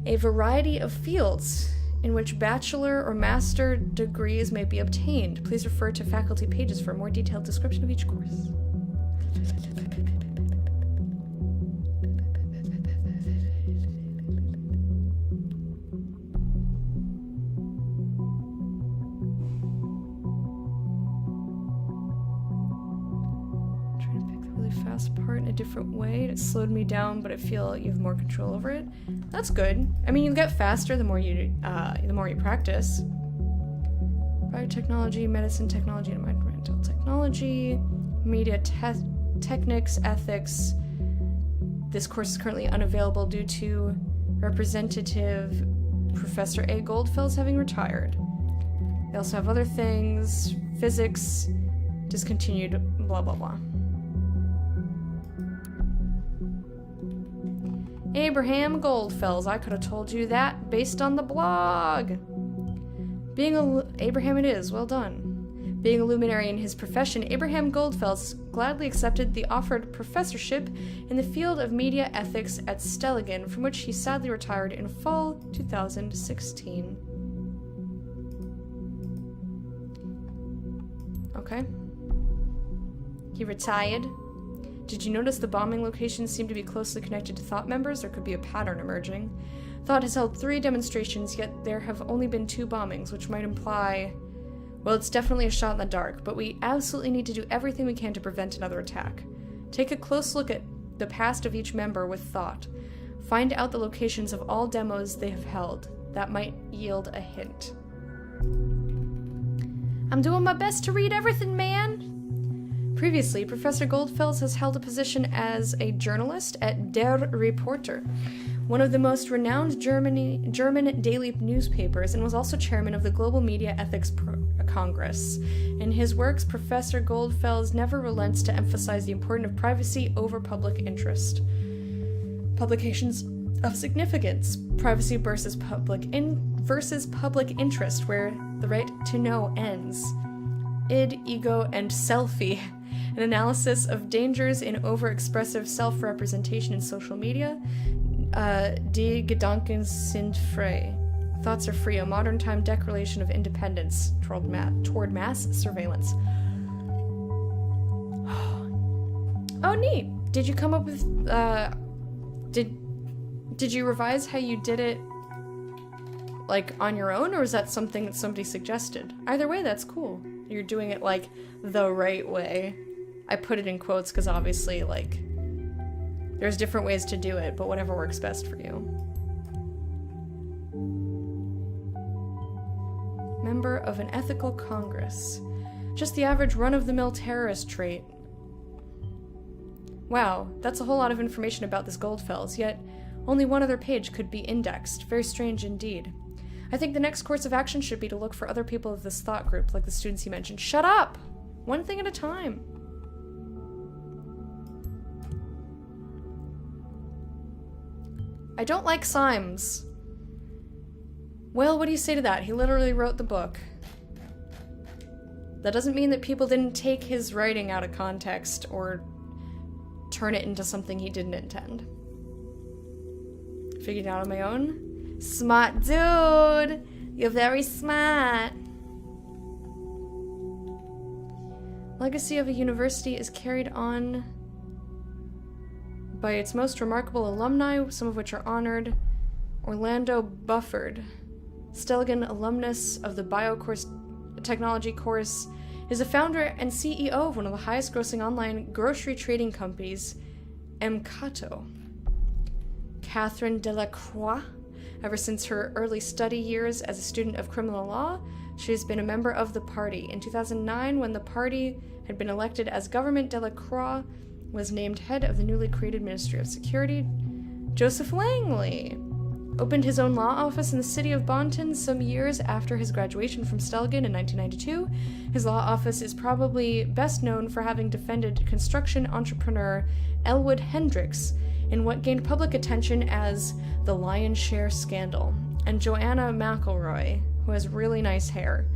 a variety of fields in which bachelor or master degrees may be obtained. Please refer to faculty pages for a more detailed description of each course. Part in a different way. It slowed me down, but I feel you have more control over it. That's good. I mean, you get faster the more you practice. Biotechnology, medicine technology, and environmental technology, media techniques, ethics. This course is currently unavailable due to Representative Professor A. Goldfels having retired. They also have other things, physics, discontinued, blah blah blah. Abraham Goldfels, I could have told you that based on the blog. Abraham it is, well done. Being a luminary in his profession, Abraham Goldfels gladly accepted the offered professorship in the field of media ethics at Stelligan, from which he sadly retired in fall 2016. Okay. He retired. Did you notice the bombing locations seem to be closely connected to Thought members? There could be a pattern emerging. Thought has held 3 demonstrations, yet there have only been 2 bombings, which might imply... Well, it's definitely a shot in the dark, but we absolutely need to do everything we can to prevent another attack. Take a close look at the past of each member with Thought. Find out the locations of all demos they have held. That might yield a hint. I'm doing my best to read everything, man! Previously, Professor Goldfels has held a position as a journalist at Der Reporter, one of the most renowned German daily newspapers, and was also chairman of the Global Media Ethics Congress. In his works, Professor Goldfels never relents to emphasize the importance of privacy over public interest. Publications of significance: privacy versus public interest, where the right to know ends. Id, ego, and selfie. An analysis of dangers in overexpressive self-representation in social media. Die Gedanken sind frei. Thoughts are free, a modern time declaration of independence toward mass surveillance. Oh, neat. Did you come up with, did you revise how you did it, like, on your own, or is that something that somebody suggested? Either way, that's cool. You're doing it, like, the right way. I put it in quotes because obviously, like, there's different ways to do it, but whatever works best for you. Member of an ethical congress. Just the average run-of-the-mill terrorist trait. Wow, that's a whole lot of information about this Goldfels, yet Only one other page could be indexed. Very strange indeed. I think the next course of action should be to look for other people of this thought group, like the students he mentioned. Shut up! One thing at a time. I don't like Symes. Well, what do you say to that? He literally wrote the book. That doesn't mean that people didn't take his writing out of context or turn it into something he didn't intend. Figured it out on my own. Smart dude! You're very smart. Legacy of a university is carried on by its most remarkable alumni, some of which are honored. Orlando Bufford, Stelligan alumnus of the biotechnology course, is a founder and CEO of one of the highest grossing online grocery trading companies, Mcato. Catherine Delacroix, ever since her early study years as a student of criminal law, she has been a member of the party. In 2009, when the party had been elected as government, Delacroix was named head of the newly created Ministry of Security. Joseph Langley opened his own law office in the city of Bonton some years after his graduation from Stelligan in 1992. His law office is probably best known for having defended construction entrepreneur Elwood Hendricks in what gained public attention as the Lion's Share scandal, and Joanna McElroy, who has really nice hair.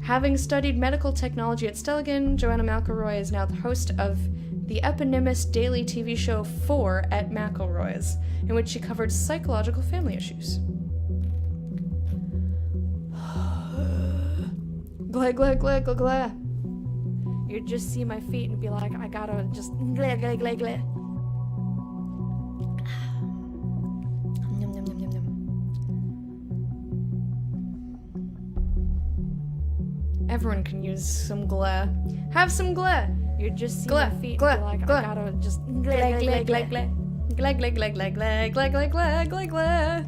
Having studied medical technology at Stelligan, Joanna McElroy is now the host of the eponymous daily TV show 4 at McElroy's, in which she covered psychological family issues. Glah, glah, glah, glah, glah. You'd just see my feet and be like, I gotta just glah, glah, glah, glah. Yum, yum, yum, yum, yum. Everyone can use some glah. Have some glah. You'd just see my feet and be like, I gotta just glah, glah, glah, glah. Glah, glah, glah, glah, glah, glah, glah, glah, glah, glah.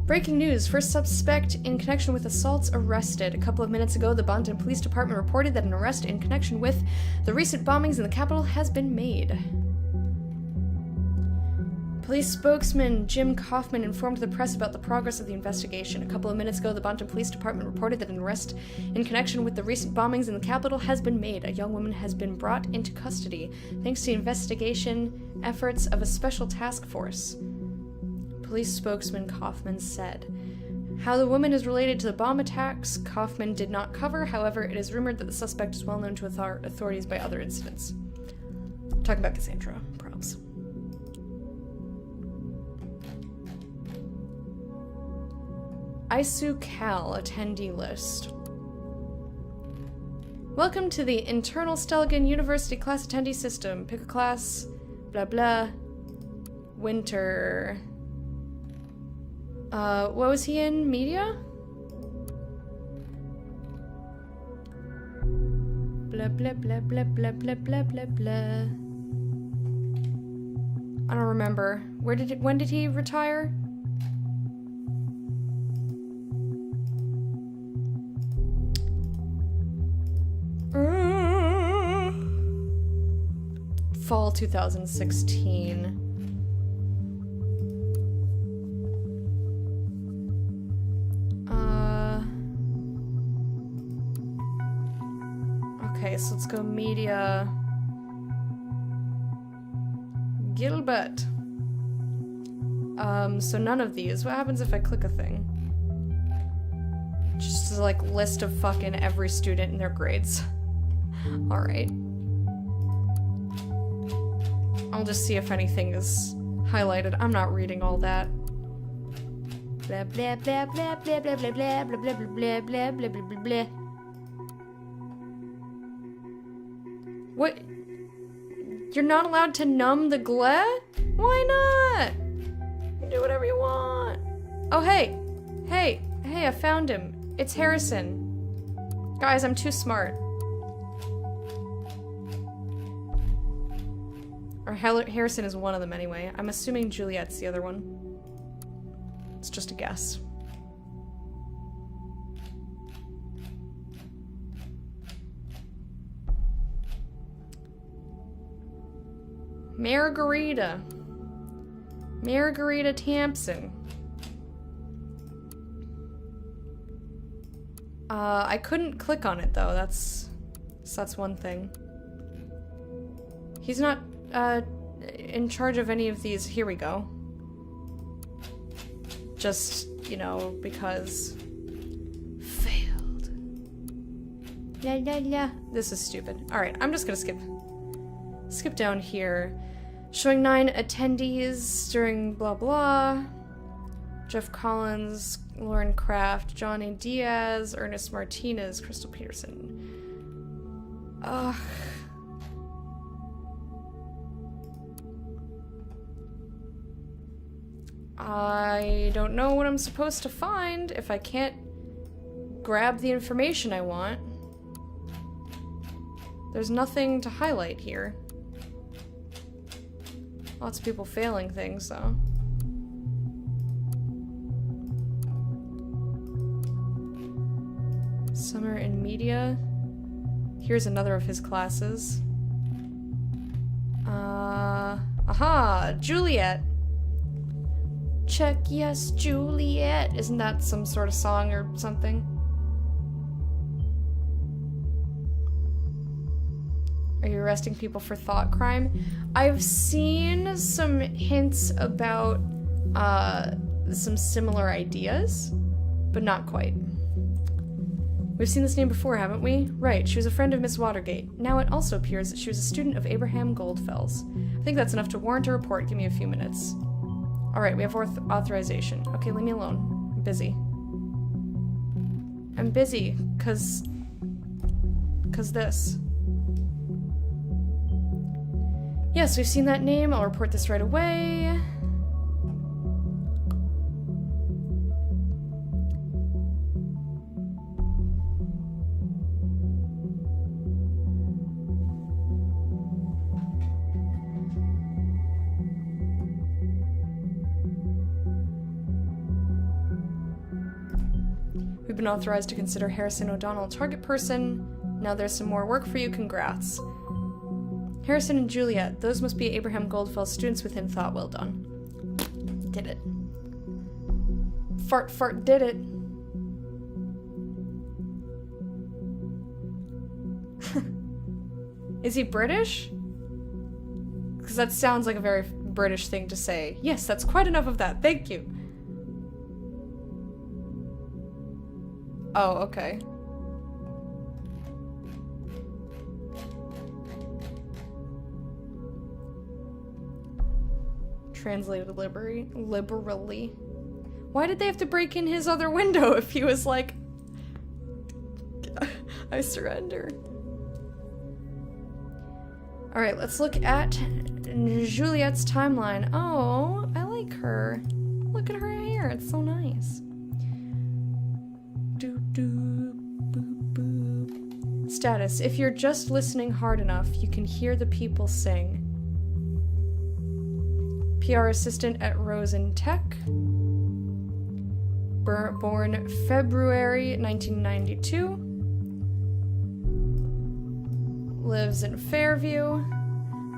Breaking news. First suspect in connection with assaults arrested. A couple of minutes ago, the Bonton Police Department reported that an arrest in connection with the recent bombings in the capital has been made. Police spokesman Jim Kaufman informed the press about the progress of the investigation. A couple of minutes ago, the Bonton Police Department reported that an arrest in connection with the recent bombings in the capital has been made. A young woman has been brought into custody thanks to investigation efforts of a special task force. Police spokesman Kaufman said. How the woman is related to the bomb attacks, Kaufman did not cover. However, it is rumored that the suspect is well known to authorities by other incidents. Talking about Cassandra. Props. ISU Cal attendee list. Welcome to the internal Stelligan University class attendee system. Pick a class. Blah blah. Winter. What was he in? Media? Blah blah blah blah blah blah blah blah blah. I don't remember. When did he retire? Fall 2016. Okay, so let's go media. Gilbert. So none of these. What happens if I click a thing? Just a, like, list of fucking every student and their grades. Alright. I'll just see if anything is highlighted. I'm not reading all that. Blah blah blah blah blah blah blah blah blah blah blah blah blah blah blah blah. What? You're not allowed to numb the glare? Why not? You can do whatever you want. Oh hey, hey, hey! I found him. It's Harrison. Guys, I'm too smart. Or Harrison is one of them anyway. I'm assuming Juliet's the other one. It's just a guess. Margarita. Margarita Tampson. I couldn't click on it though, that's one thing. He's not, in charge of any of these. Here we go. Just, you know, because... Failed. La la la. This is stupid. Alright, I'm just gonna skip down here. Showing 9 attendees during blah blah. Jeff Collins, Lauren Kraft, Johnny Diaz, Ernest Martinez, Crystal Peterson. Ugh. I don't know what I'm supposed to find if I can't grab the information I want. There's nothing to highlight here. Lots of people failing things, though. Summer in Media. Here's another of his classes. Aha! Juliet! Check yes, Juliet! Isn't that some sort of song or something? Are you arresting people for thought crime? I've seen some hints about some similar ideas, but not quite. We've seen this name before, haven't we? Right, she was a friend of Miss Watergate. Now it also appears that she was a student of Abraham Goldfell's. I think that's enough to warrant a report. Give me a few minutes. Alright, we have authorization. Okay, leave me alone. I'm busy. I'm busy, cause this. Yes, we've seen that name. I'll report this right away. We've been authorized to consider Harrison O'Donnell a target person. Now there's some more work for you. Congrats. Harrison and Juliet. Those must be Abraham Goldfell's students within thought. Well done. Did it. Fart fart did it. Is he British? Because that sounds like a very British thing to say. Yes, that's quite enough of that. Thank you. Oh, okay. Translated liberally. Why did they have to break in his other window if he was like, I surrender? Alright, let's look at Juliet's timeline. Oh, I like her. Look at her hair, it's so nice. Status. If you're just listening hard enough, you can hear the people sing. PR assistant at Rosen Tech. Born February 1992. Lives in Fairview.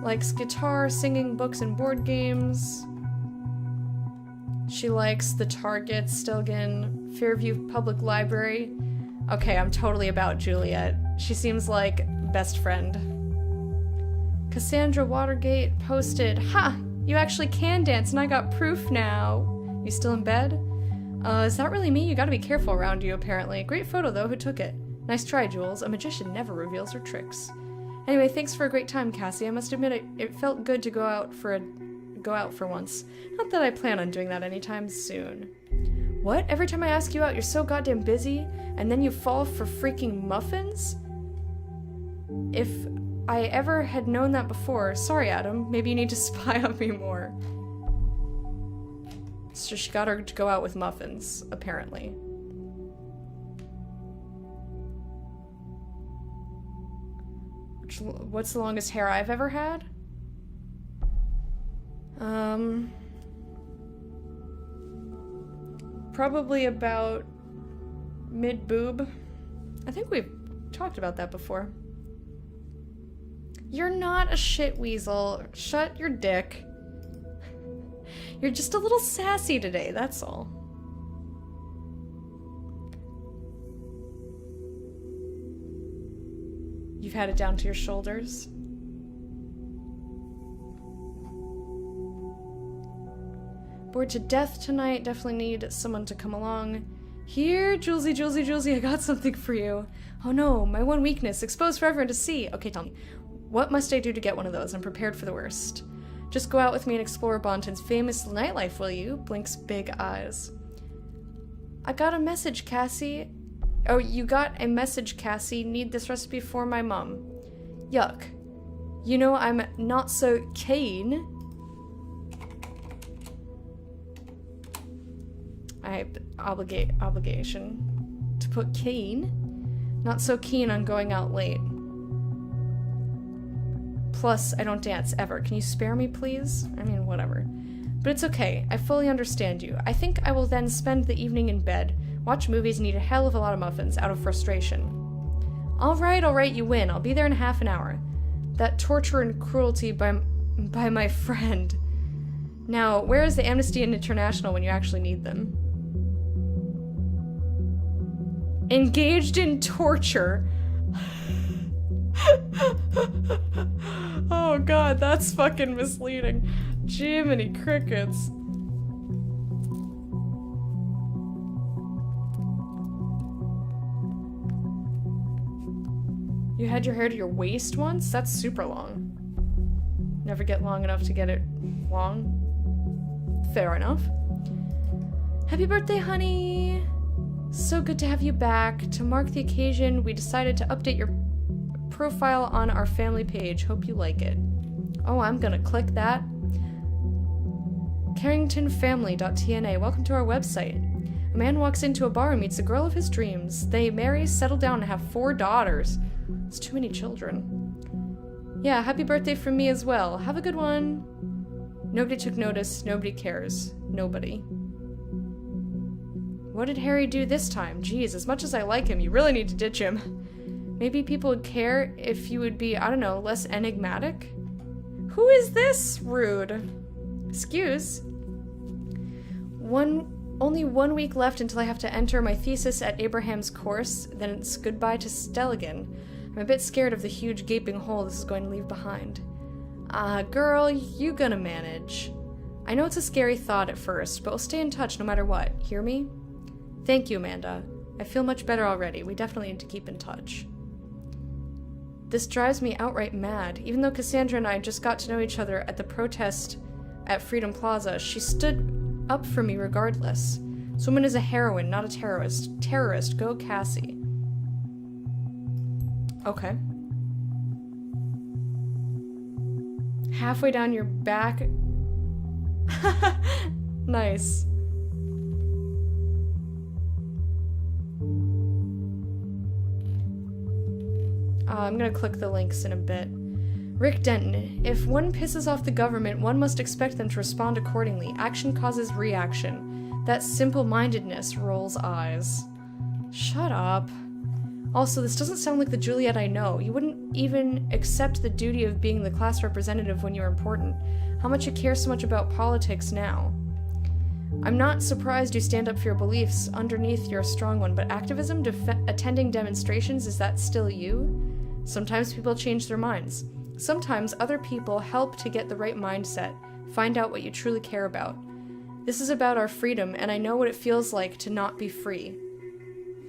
Likes guitar, singing, books, and board games. She likes the Target, Stilgan, Fairview Public Library. Okay, I'm totally about Juliet. She seems like best friend. Cassandra Watergate posted, "Ha! You actually can dance and I got proof now." You still in bed? Is that really me? You gotta be careful around you, apparently. Great photo, though. Who took it? Nice try, Jules. A magician never reveals her tricks. Anyway, thanks for a great time, Cassie. I must admit it felt good to go out for once. Not that I plan on doing that anytime soon. What? Every time I ask you out, you're so goddamn busy, and then you fall for freaking muffins? If I ever had known that before, sorry, Adam. Maybe you need to spy on me more. So she got her to go out with muffins, apparently. What's the longest hair I've ever had? Probably about mid-boob. I think we've talked about that before. You're not a shit weasel. Shut your dick. You're just a little sassy today, that's all. You've had it down to your shoulders. Bored to death tonight. Definitely need someone to come along. Here, Julesy, Julesy, Julesy, I got something for you. Oh no, my one weakness, exposed for everyone to see. Okay, tell me, what must I do to get one of those? I'm prepared for the worst. Just go out with me and explore Bonton's famous nightlife, will you? Blinks big eyes. I got a message, Cassie. Oh, you got a message, Cassie. Need this recipe for my mom. Yuck. You know I'm not so keen. I have obligation to put keen. Not so keen on going out late. Plus, I don't dance ever. Can you spare me, please? I mean, whatever. But it's okay. I fully understand you. I think I will then spend the evening in bed, watch movies, and eat a hell of a lot of muffins out of frustration. All right, you win. I'll be there in half an hour. That torture and cruelty by my friend. Now, where is the Amnesty International when you actually need them? Engaged in torture. Oh god, that's fucking misleading. Jiminy crickets. You had your hair to your waist once? That's super long. Never get long enough to get it long. Fair enough. Happy birthday, honey! So good to have you back. To mark the occasion, we decided to update your profile on our family page. Hope you like it. Oh, I'm gonna click that. CarringtonFamily.tna. Welcome to our website. A man walks into a bar and meets the girl of his dreams. They marry, settle down, and have 4 daughters. It's too many children. Yeah, happy birthday from me as well. Have a good one. Nobody took notice. Nobody cares. Nobody. What did Harry do this time? Geez, as much as I like him, you really need to ditch him. Maybe people would care if you would be, I don't know, less enigmatic? Who is this? Rude. Excuse. Only 1 week left until I have to enter my thesis at Abraham's course, then it's goodbye to Stelligan. I'm a bit scared of the huge gaping hole this is going to leave behind. Girl, you gonna manage. I know it's a scary thought at first, but we'll stay in touch no matter what. Hear me? Thank you, Amanda. I feel much better already. We definitely need to keep in touch. This drives me outright mad. Even though Cassandra and I just got to know each other at the protest at Freedom Plaza, she stood up for me regardless. This woman is a heroine, not a terrorist. Terrorist, go Cassie. Okay. Halfway down your back. Nice. I'm gonna click the links in a bit. Rick Denton. If one pisses off the government, one must expect them to respond accordingly. Action causes reaction. That simple-mindedness rolls eyes. Shut up. Also, this doesn't sound like the Juliet I know. You wouldn't even accept the duty of being the class representative when you're important. How much you care so much about politics now? I'm not surprised you stand up for your beliefs. Underneath, you're a strong one, but activism, attending demonstrations, is that still you? Sometimes people change their minds. Sometimes other people help to get the right mindset, find out what you truly care about. This is about our freedom, and I know what it feels like to not be free.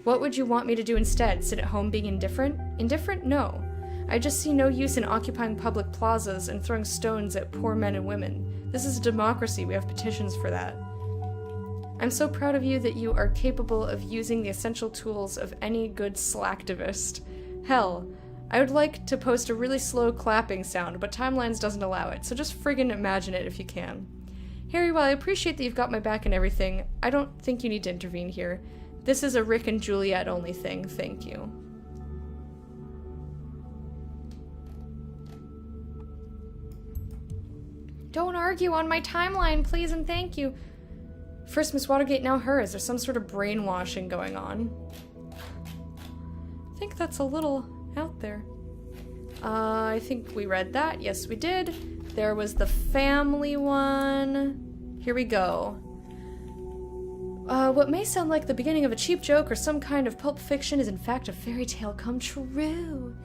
What would you want me to do instead? Sit at home being indifferent? Indifferent? No. I just see no use in occupying public plazas and throwing stones at poor men and women. This is a democracy. We have petitions for that. I'm so proud of you that you are capable of using the essential tools of any good slacktivist. Hell, I would like to post a really slow clapping sound, but Timelines doesn't allow it, so just friggin' imagine it if you can. Harry, while I appreciate that you've got my back and everything, I don't think you need to intervene here. This is a Rick and Juliet only thing, thank you. Don't argue on my timeline, please and thank you. First Miss Watergate, now her. Is there some sort of brainwashing going on? I think that's a little out there. I think we read that. Yes, we did. There was the family one. Here we go. What may sound like the beginning of a cheap joke or some kind of pulp fiction is in fact a fairy tale come true.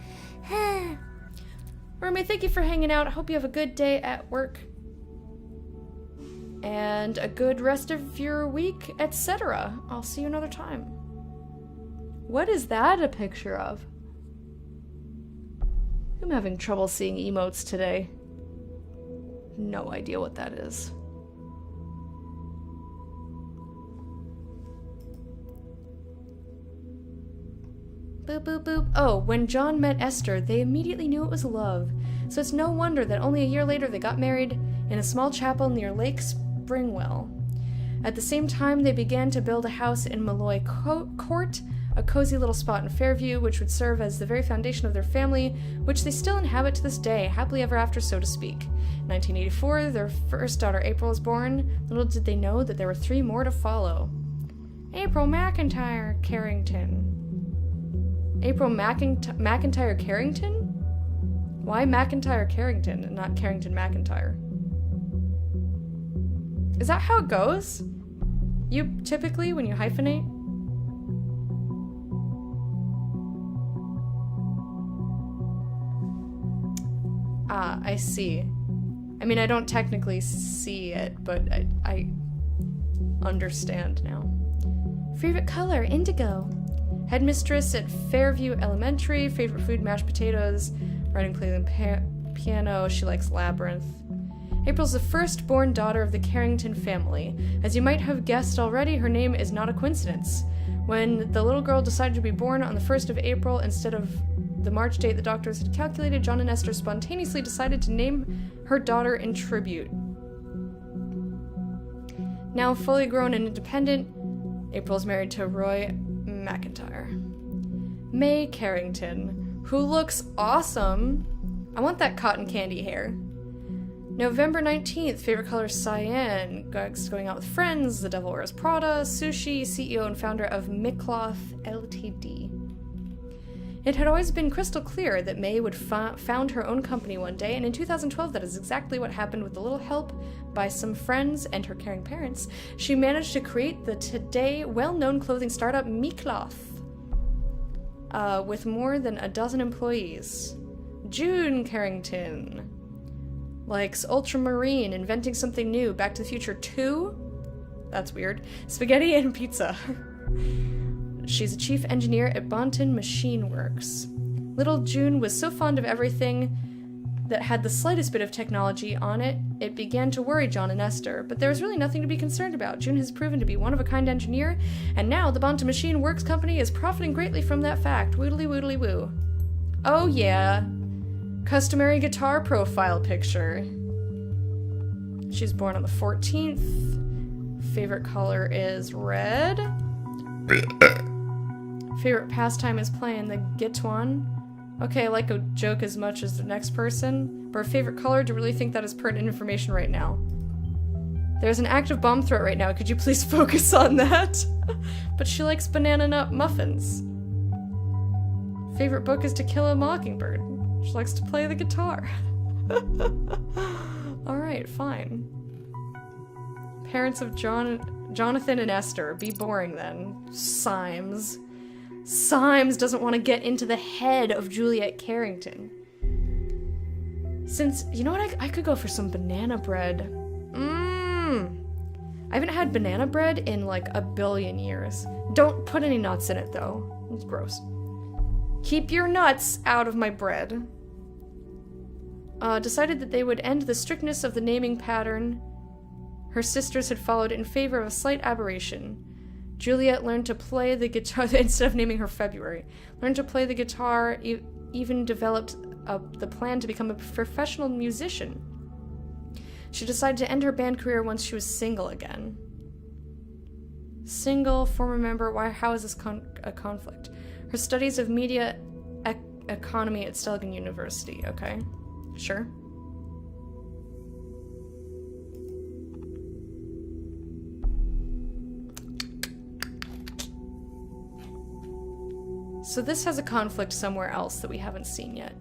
Roommate, thank you for hanging out. I hope you have a good day at work. And a good rest of your week, etc. I'll see you another time. What is that a picture of? I'm having trouble seeing emotes today. No idea what that is. Boop, boop, boop. Oh, when John met Esther, they immediately knew it was love. So it's no wonder that only a year later they got married in a small chapel near Lake Springwell. At the same time, they began to build a house in Malloy Court, a cozy little spot in Fairview, which would serve as the very foundation of their family, which they still inhabit to this day, happily ever after, so to speak. In 1984, their first daughter April was born. Little did they know that there were 3 more to follow. April McIntyre Carrington. April McIntyre Carrington? Why McIntyre Carrington and not Carrington McIntyre? Is that how it goes? You typically, when you hyphenate? Ah, I see. I mean, I don't technically see it, but I understand now. Favorite color, indigo. Headmistress at Fairview Elementary. Favorite food, mashed potatoes. Writing, playing piano. She likes Labyrinth. April's the firstborn daughter of the Carrington family. As you might have guessed already, her name is not a coincidence. When the little girl decided to be born on the 1st of April instead of the March date the doctors had calculated, John and Esther spontaneously decided to name her daughter in tribute. Now fully grown and independent, April is married to Roy McIntyre. May Carrington, who looks awesome. I want that cotton candy hair. November 19th, favorite color cyan, going out with friends, The Devil Wears Prada, sushi, CEO and founder of Micloth Ltd. It had always been crystal clear that May would found her own company one day, and in 2012 that is exactly what happened. With a little help by some friends and her caring parents, she managed to create the today well-known clothing startup Micloth, with more than a dozen employees. June Carrington likes ultramarine, inventing something new, Back to the Future 2? That's weird. Spaghetti and pizza. She's a chief engineer at Bonton Machine Works. Little June was so fond of everything that had the slightest bit of technology on it, it began to worry John and Esther, but there was really nothing to be concerned about. June has proven to be one-of-a-kind engineer, and now the Bonton Machine Works company is profiting greatly from that fact. Woodly woodly woo. Oh yeah. Customary guitar profile picture. She's born on the 14th. Favorite color is red. Favorite pastime is playing the guitar. Okay, I like a joke as much as the next person, but her favorite color, do you really think that is pertinent information right now? There's an active bomb threat right now, could you please focus on that? But she likes banana nut muffins. Favorite book is To Kill a Mockingbird. She likes to play the guitar. Alright, fine. Parents of Jonathan and Esther. Be boring then. Symes. Symes doesn't want to get into the head of Juliet Carrington. Since, you know what, I could go for some banana bread. I haven't had banana bread in like a billion years. Don't put any nuts in it though. It's gross. Keep your nuts out of my bread. Decided that they would end the strictness of the naming pattern her sisters had followed in favor of a slight aberration. Juliet learned to play the guitar, instead of naming her February, learned to play the guitar, even developed the plan to become a professional musician. She decided to end her band career once she was single again. Single, former member, why? How is this a conflict? Her studies of media economy at Stelgen University, okay. Sure. So this has a conflict somewhere else that we haven't seen yet.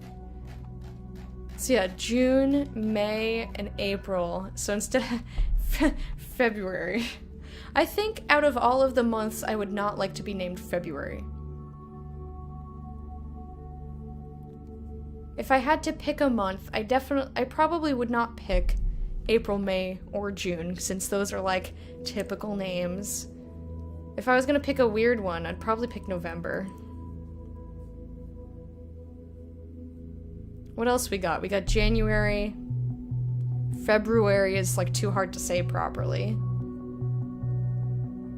So yeah, June, May, and April. So instead of February. I think out of all of the months, I would not like to be named February. If I had to pick a month, I probably would not pick April, May, or June, since those are like typical names. If I was gonna pick a weird one, I'd probably pick November. What else we got? We got January. February is like too hard to say properly.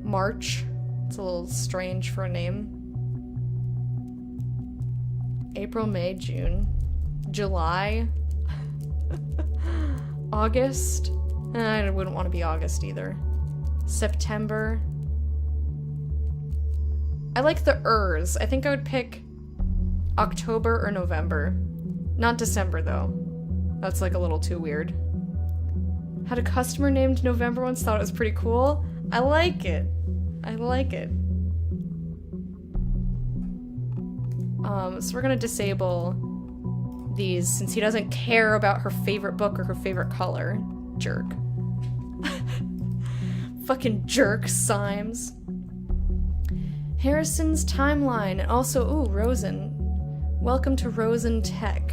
March. It's a little strange for a name. April, May, June. July. August. I wouldn't want to be August either. September. I like the ers. I think I would pick October or November. Not December, though. That's like a little too weird. Had a customer named November once, thought it was pretty cool. I like it. I like it. So we're gonna disable these since he doesn't care about her favorite book or her favorite color. Jerk. Fucking jerk, Symes. Harrison's timeline, and also, ooh, Rosen. Welcome to Rosen Tech.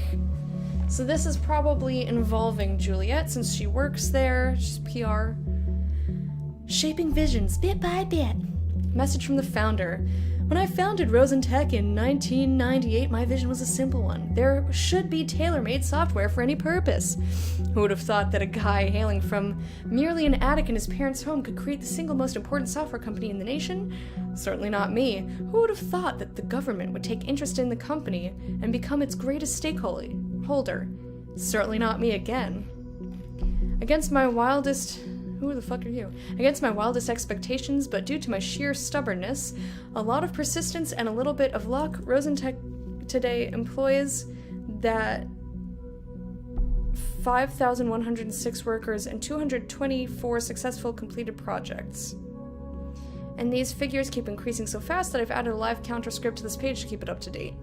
So this is probably involving Juliet, since she works there. She's PR. Shaping visions, bit by bit. Message from the founder. When I founded Rosen Tech in 1998, my vision was a simple one. There should be tailor-made software for any purpose. Who would have thought that a guy hailing from merely an attic in his parents' home could create the single most important software company in the nation? Certainly not me. Who would have thought that the government would take interest in the company and become its greatest stakeholder? Certainly not me again. Against my wildest... Who the fuck are you? Against my wildest expectations, but due to my sheer stubbornness, a lot of persistence, and a little bit of luck, Rosentech today employs that 5,106 workers and 224 successful completed projects. And these figures keep increasing so fast that I've added a live counter script to this page to keep it up to date.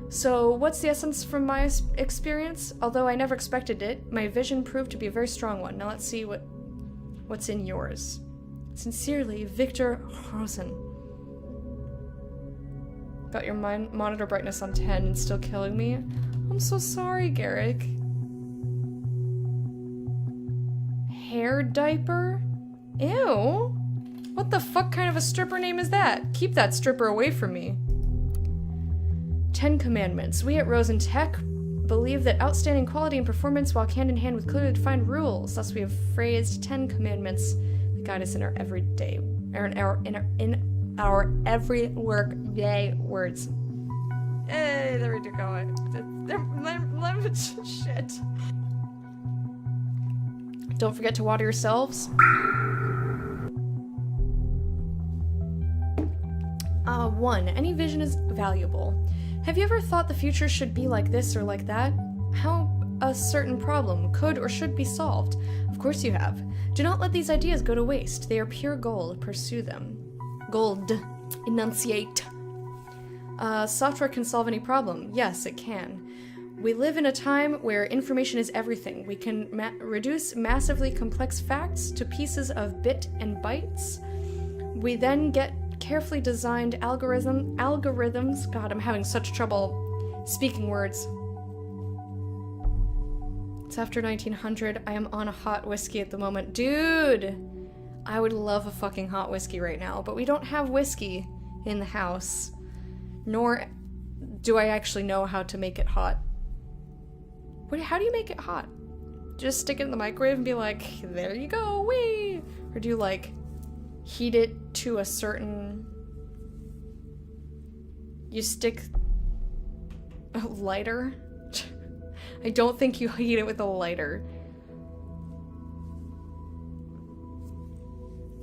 So, what's the essence from my experience? Although I never expected it, my vision proved to be a very strong one. Now let's see what's in yours. Sincerely, Victor Rosen. Got your monitor brightness on 10 and still killing me? I'm so sorry, Garrick. Hair diaper? Ew. What the fuck kind of a stripper name is that? Keep that stripper away from me. 10 Commandments. We at Rosen Tech believe that outstanding quality and performance walk hand in hand with clearly defined rules. Thus, we have phrased 10 commandments that guide us in our everyday, or in our every work day words. Hey, there we go. Shit. Don't forget to water yourselves. 1. Any vision is valuable. Have you ever thought the future should be like this or like that? How a certain problem could or should be solved? Of course you have. Do not let these ideas go to waste. They are pure gold. Pursue them. Gold. Enunciate. Software can solve any problem. Yes, it can. We live in a time where information is everything. We can reduce massively complex facts to pieces of bit and bytes. We then get carefully designed algorithms. God, I'm having such trouble speaking words. It's after 1900. I am on a hot whiskey at the moment. Dude! I would love a fucking hot whiskey right now, but we don't have whiskey in the house. Nor do I actually know how to make it hot. How do you make it hot? Just stick it in the microwave and be like, there you go, wee! Or do you, like, heat it to a certain... You stick a lighter? I don't think you heat it with a lighter.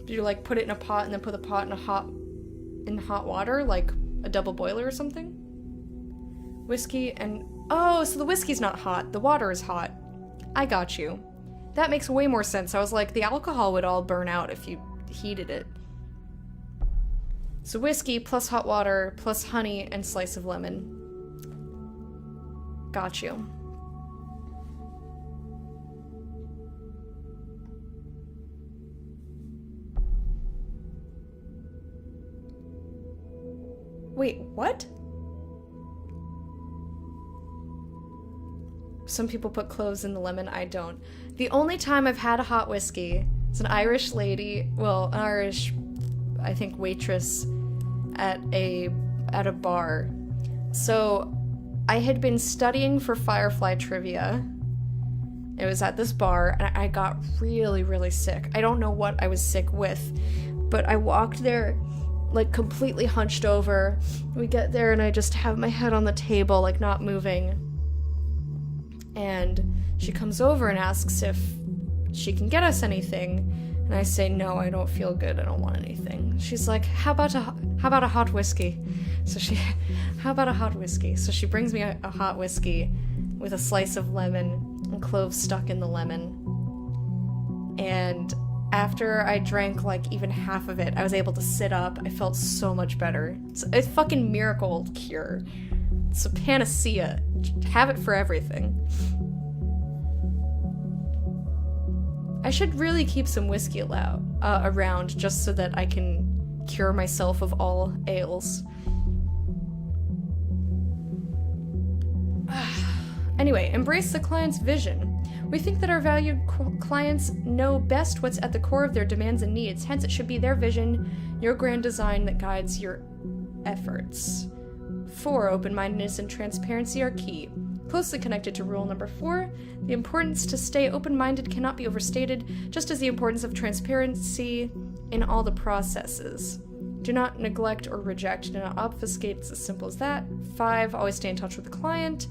Do you, like, put it in a pot and then put the pot in hot water, like a double boiler or something? Whiskey and... Oh, so the whiskey's not hot. The water is hot. I got you. That makes way more sense. I was like, the alcohol would all burn out if you heated it. So whiskey plus hot water plus honey and slice of lemon. Got you. Wait, what? Some people put cloves in the lemon, I don't. The only time I've had a hot whiskey is an Irish lady, well, an Irish, I think, waitress at a bar. So I had been studying for Firefly trivia. It was at this bar, and I got really, really sick. I don't know what I was sick with, but I walked there, like, completely hunched over. We get there, and I just have my head on the table, like, not moving. And she comes over and asks if she can get us anything. And I say, no, I don't feel good. I don't want anything. She's like, how about a hot whiskey? How about a hot whiskey? So she brings me a hot whiskey with a slice of lemon and cloves stuck in the lemon. And after I drank, like, even half of it, I was able to sit up. I felt so much better. It's a fucking miracle cure. It's a panacea. Have it for everything. I should really keep some whiskey around just so that I can cure myself of all ails. Anyway, embrace the client's vision. We think that our valued clients know best what's at the core of their demands and needs, hence it should be their vision, your grand design that guides your efforts. 4. Open-mindedness and transparency are key. Closely connected to rule number 4, the importance to stay open-minded cannot be overstated, just as the importance of transparency in all the processes. Do not neglect or reject. Do not obfuscate. It's as simple as that. 5. Always stay in touch with the client.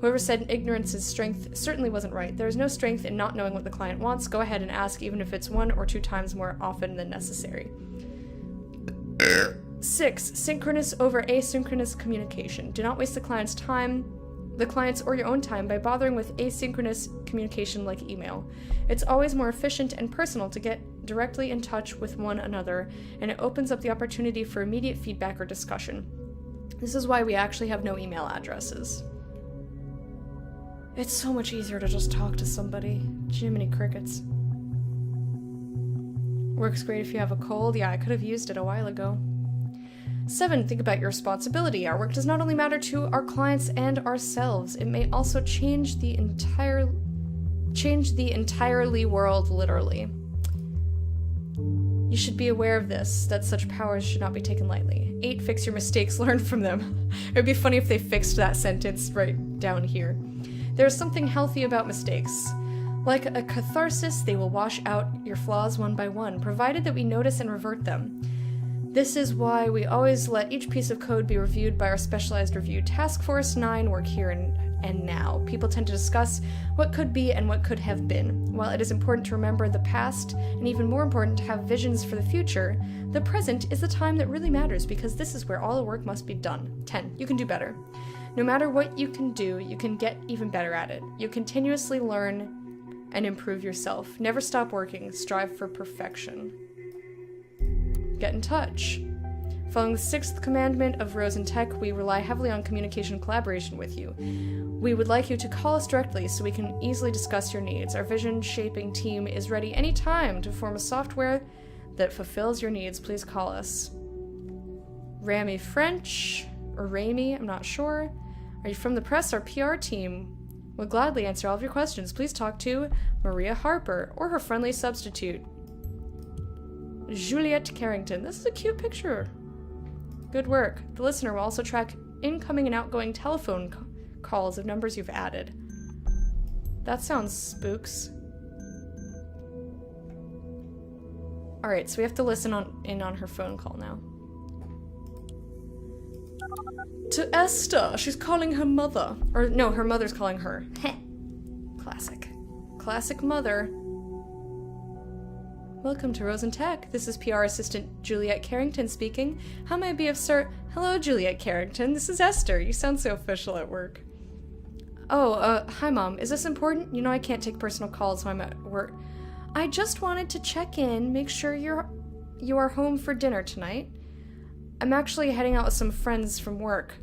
Whoever said ignorance is strength certainly wasn't right. There is no strength in not knowing what the client wants. Go ahead and ask, even if it's 1 or 2 times more often than necessary. 6. Synchronous over asynchronous communication. Do not waste the client's or your own time by bothering with asynchronous communication like email. It's always more efficient and personal to get directly in touch with one another, and it opens up the opportunity for immediate feedback or discussion. This is why we actually have no email addresses. It's so much easier to just talk to somebody. Jiminy crickets. Works great if you have a cold. Yeah, I could have used it a while ago. 7. Think about your responsibility. Our work does not only matter to our clients and ourselves, it may also change the entirely world, literally. You should be aware of this, that such powers should not be taken lightly. 8. Fix your mistakes, learn from them. It would be funny if they fixed that sentence right down here. There is something healthy about mistakes. Like a catharsis, they will wash out your flaws one by one, provided that we notice and revert them. This is why we always let each piece of code be reviewed by our specialized review task force. 9. Work here and now. People tend to discuss what could be and what could have been. While it is important to remember the past, and even more important to have visions for the future, the present is the time that really matters, because this is where all the work must be done. 10. You can do better. No matter what you can do, you can get even better at it. You continuously learn and improve yourself. Never stop working. Strive for perfection. Get in touch. Following the 6th commandment of Rose and Tech, we rely heavily on communication and collaboration with you. We would like you to call us directly so we can easily discuss your needs. Our vision-shaping team is ready anytime to form a software that fulfills your needs. Please call us. Rami French, or Rami, I'm not sure. Are you from the press? Our PR team will gladly answer all of your questions. Please talk to Maria Harper or her friendly substitute, Juliet Carrington. This is a cute picture. Good work. The listener will also track incoming and outgoing telephone calls of numbers you've added. That sounds spooks. Alright, so we have to listen in on her phone call now. To Esther. She's calling her mother. Or no, her mother's calling her. Heh. Classic. Classic mother. Welcome to Rose and Tech. This is PR assistant Juliet Carrington speaking. How may I be of sir? Hello, Juliet Carrington. This is Esther. You sound so official at work. Oh, hi, Mom. Is this important? You know I can't take personal calls when I'm at work. I just wanted to check in, make sure you are home for dinner tonight. I'm actually heading out with some friends from work.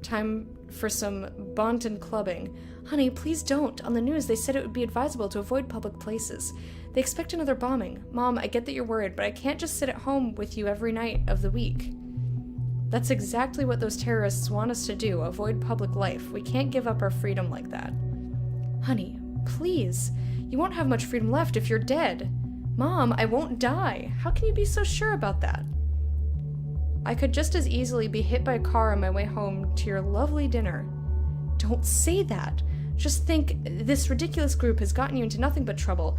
Time for some Bonton clubbing. Honey, please don't. On the news, they said it would be advisable to avoid public places. They expect another bombing. Mom, I get that you're worried, but I can't just sit at home with you every night of the week. That's exactly what those terrorists want us to do, avoid public life. We can't give up our freedom like that. Honey, please. You won't have much freedom left if you're dead. Mom, I won't die. How can you be so sure about that? I could just as easily be hit by a car on my way home to your lovely dinner. Don't say that. Just think, this ridiculous group has gotten you into nothing but trouble.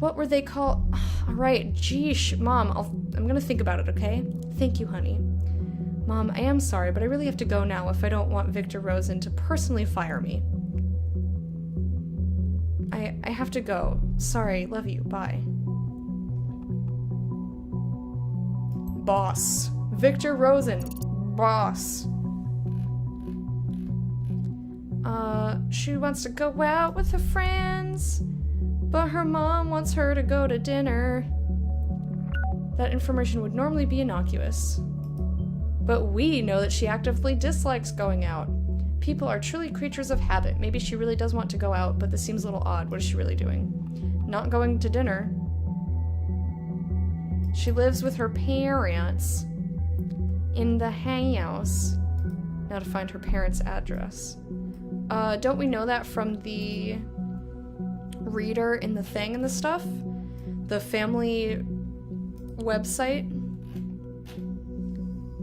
What were they called? Alright, geesh, Mom, I'm gonna think about it, okay? Thank you, honey. Mom, I am sorry, but I really have to go now if I don't want Victor Rosen to personally fire me. I have to go. Sorry, love you, bye. Boss. Victor Rosen. Boss. She wants to go out with her friends, but her mom wants her to go to dinner. That information would normally be innocuous. But we know that she actively dislikes going out. People are truly creatures of habit. Maybe she really does want to go out, but this seems a little odd. What is she really doing? Not going to dinner. She lives with her parents in the house. Now to find her parents' address. Don't we know that from the reader in the thing and the stuff? The family website?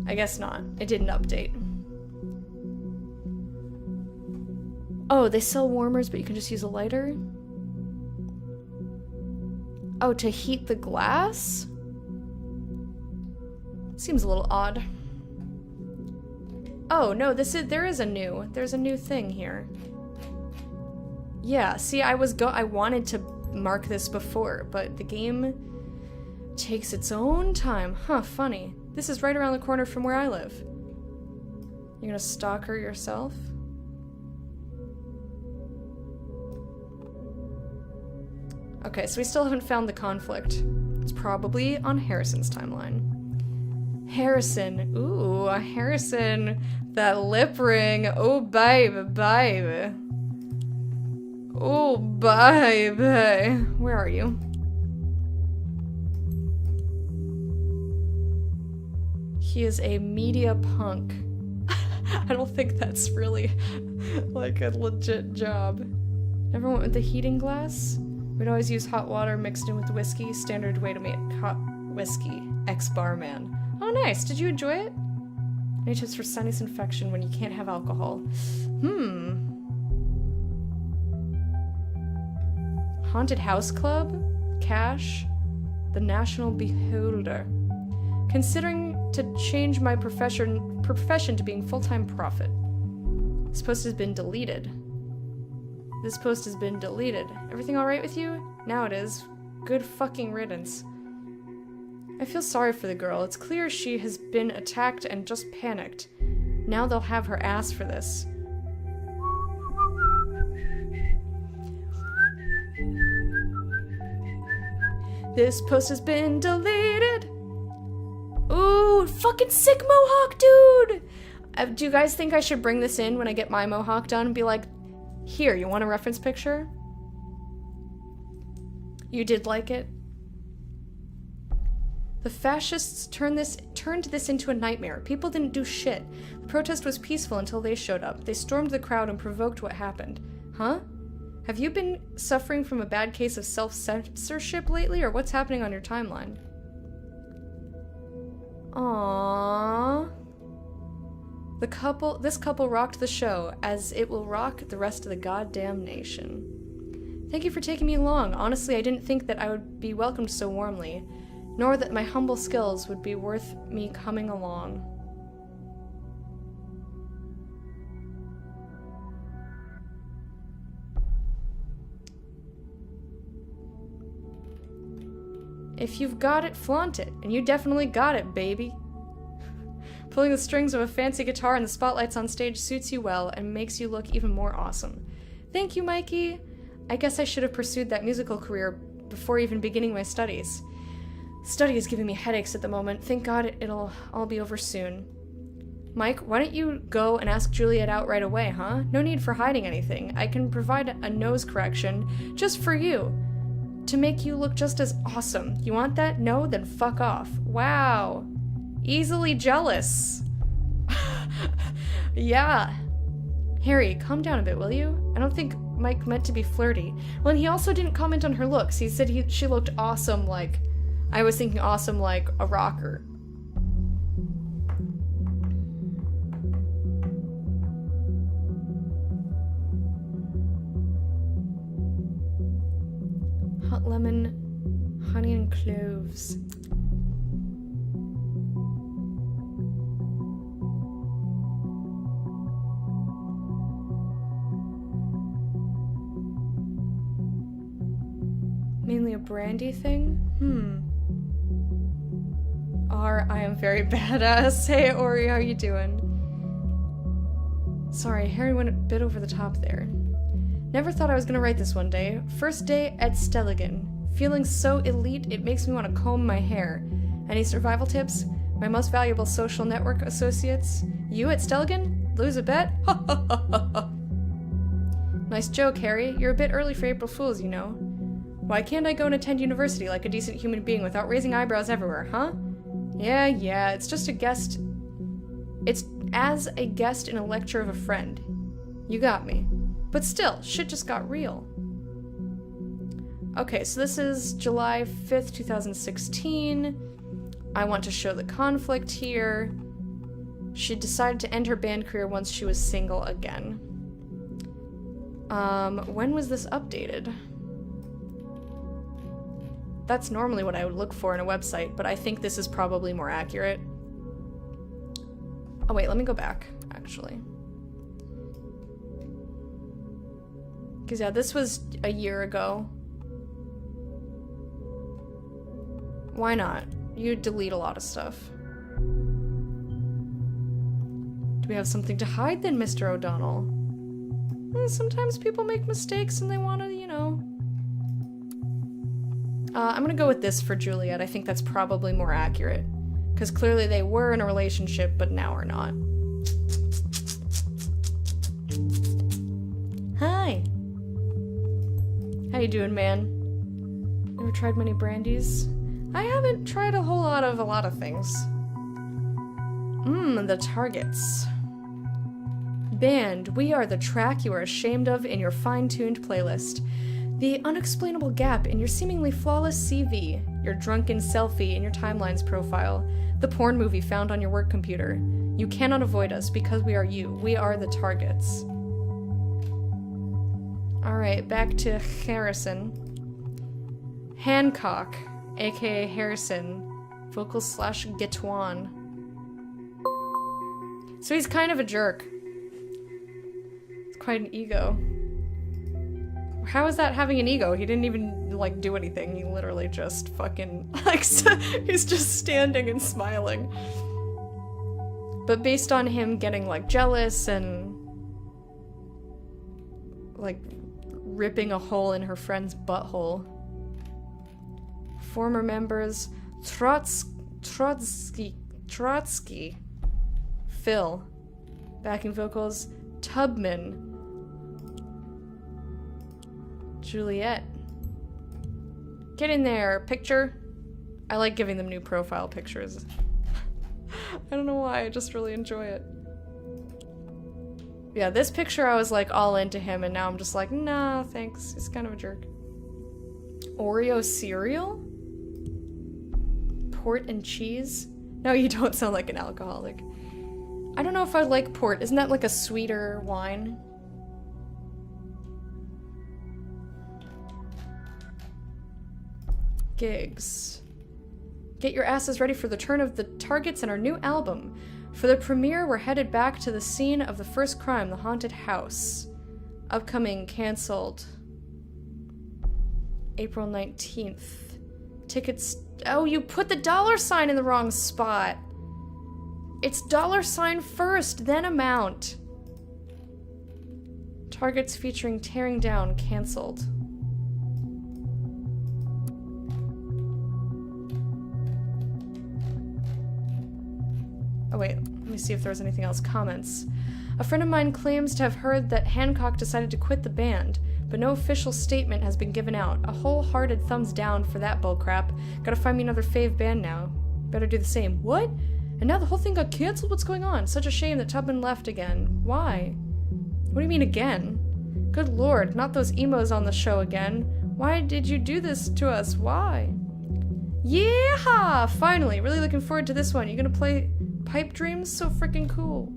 I guess not. It didn't update. Oh, they sell warmers, but you can just use a lighter? Oh, to heat the glass? Seems a little odd. Oh, no, there's a new thing here. Yeah, see, I wanted to mark this before, but the game takes its own time. Huh, funny. This is right around the corner from where I live. You're gonna stalk her yourself? Okay, so we still haven't found the conflict. It's probably on Harrison's timeline. Harrison. Ooh, Harrison. That lip ring. Oh, babe, babe. Oh, babe. Where are you? He is a media punk. I don't think that's really like a legit job. Never went with the heating glass? We'd always use hot water mixed in with whiskey. Standard way to make hot whiskey. Ex-barman. Oh, nice. Did you enjoy it? Any tips for sinus infection when you can't have alcohol? Haunted House Club? Cash? The National Beholder. Considering to change my profession to being full-time prophet. This post has been deleted. This post has been deleted. Everything alright with you? Now it is. Good fucking riddance. I feel sorry for the girl. It's clear she has been attacked and just panicked. Now they'll have her ass for this. This post has been deleted. Ooh, fucking sick mohawk, dude! Do you guys think I should bring this in when I get my mohawk done and be like, here, you want a reference picture? You did like it? The fascists turned this into a nightmare. People didn't do shit. The protest was peaceful until they showed up. They stormed the crowd and provoked what happened. Huh? Have you been suffering from a bad case of self-censorship lately, or what's happening on your timeline? Aww. This couple rocked the show, as it will rock the rest of the goddamn nation. Thank you for taking me along. Honestly, I didn't think that I would be welcomed so warmly, nor that my humble skills would be worth me coming along. If you've got it, flaunt it. And you definitely got it, baby. Pulling the strings of a fancy guitar in the spotlights on stage suits you well and makes you look even more awesome. Thank you, Mikey. I guess I should have pursued that musical career before even beginning my studies. Study is giving me headaches at the moment. Thank God it'll all be over soon. Mike, why don't you go and ask Juliet out right away, huh? No need for hiding anything. I can provide a nose correction just for you, to make you look just as awesome. You want that? No? Then fuck off. Wow. Easily jealous. Yeah. Harry, calm down a bit, will you? I don't think Mike meant to be flirty. Well, and he also didn't comment on her looks. He said she looked awesome, like... I was thinking awesome like a rocker. Hot lemon, honey and cloves. Mainly a brandy thing? I am very badass. Hey Ori, how you doing? Sorry, Harry went a bit over the top there. Never thought I was gonna write this one day. First day at Stelligan. Feeling so elite, it makes me want to comb my hair. Any survival tips? My most valuable social network associates? You at Stelligan? Lose a bet? Ha ha ha ha ha. Nice joke, Harry. You're a bit early for April Fools, you know. Why can't I go and attend university like a decent human being without raising eyebrows everywhere, huh? Yeah, it's just a guest. It's as a guest in a lecture of a friend. You got me. But still, shit just got real. Okay, so this is July 5th, 2016. I want to show the conflict here. She decided to end her band career once she was single again. When was this updated? That's normally what I would look for in a website, but I think this is probably more accurate. Oh wait, let me go back, actually. Because yeah, this was a year ago. Why not? You delete a lot of stuff. Do we have something to hide then, Mr. O'Donnell? Sometimes people make mistakes and they want to, you know... I'm gonna go with this for Juliet. I think that's probably more accurate. Because clearly they were in a relationship, but now are not. Hi! How you doing, man? Never tried many brandies? I haven't tried a lot of things. The targets. Band, we are the track you are ashamed of in your fine-tuned playlist. The unexplainable gap in your seemingly flawless CV, your drunken selfie in your timeline's profile, the porn movie found on your work computer. You cannot avoid us because we are you. We are the targets. Alright, back to Harrison. Hancock, aka Harrison, vocals / Gitwan. So he's kind of a jerk. It's quite an ego. How is that having an ego? He didn't even, like, do anything. He literally just fucking, like, he's just standing and smiling. But based on him getting, like, jealous and, like, ripping a hole in her friend's butthole. Former members, Trotsky. Phil. Backing vocals, Tubman. Juliet. Get in there, picture. I like giving them new profile pictures. I don't know why, I just really enjoy it. Yeah, this picture I was like all into him and now I'm just like, nah, thanks. He's kind of a jerk. Oreo cereal? Port and cheese? No, you don't sound like an alcoholic. I don't know if I like port. Isn't that like a sweeter wine? Gigs. Get your asses ready for the turn of the targets in our new album. For the premiere, we're headed back to the scene of the first crime, the haunted house. Upcoming, cancelled. April 19th. Tickets... Oh, you put the $sign in the wrong spot. It's $sign first, then amount. Targets featuring tearing down, cancelled. Oh wait, let me see if there was anything else. Comments. A friend of mine claims to have heard that Hancock decided to quit the band, but no official statement has been given out. A wholehearted thumbs down for that bullcrap. Gotta find me another fave band now. Better do the same. What? And now the whole thing got canceled? What's going on? Such a shame that Tubman left again. Why? What do you mean again? Good lord, not those emos on the show again. Why did you do this to us? Why? Yeah! Finally! Really looking forward to this one. You gonna play Pipe Dreams? So freaking cool.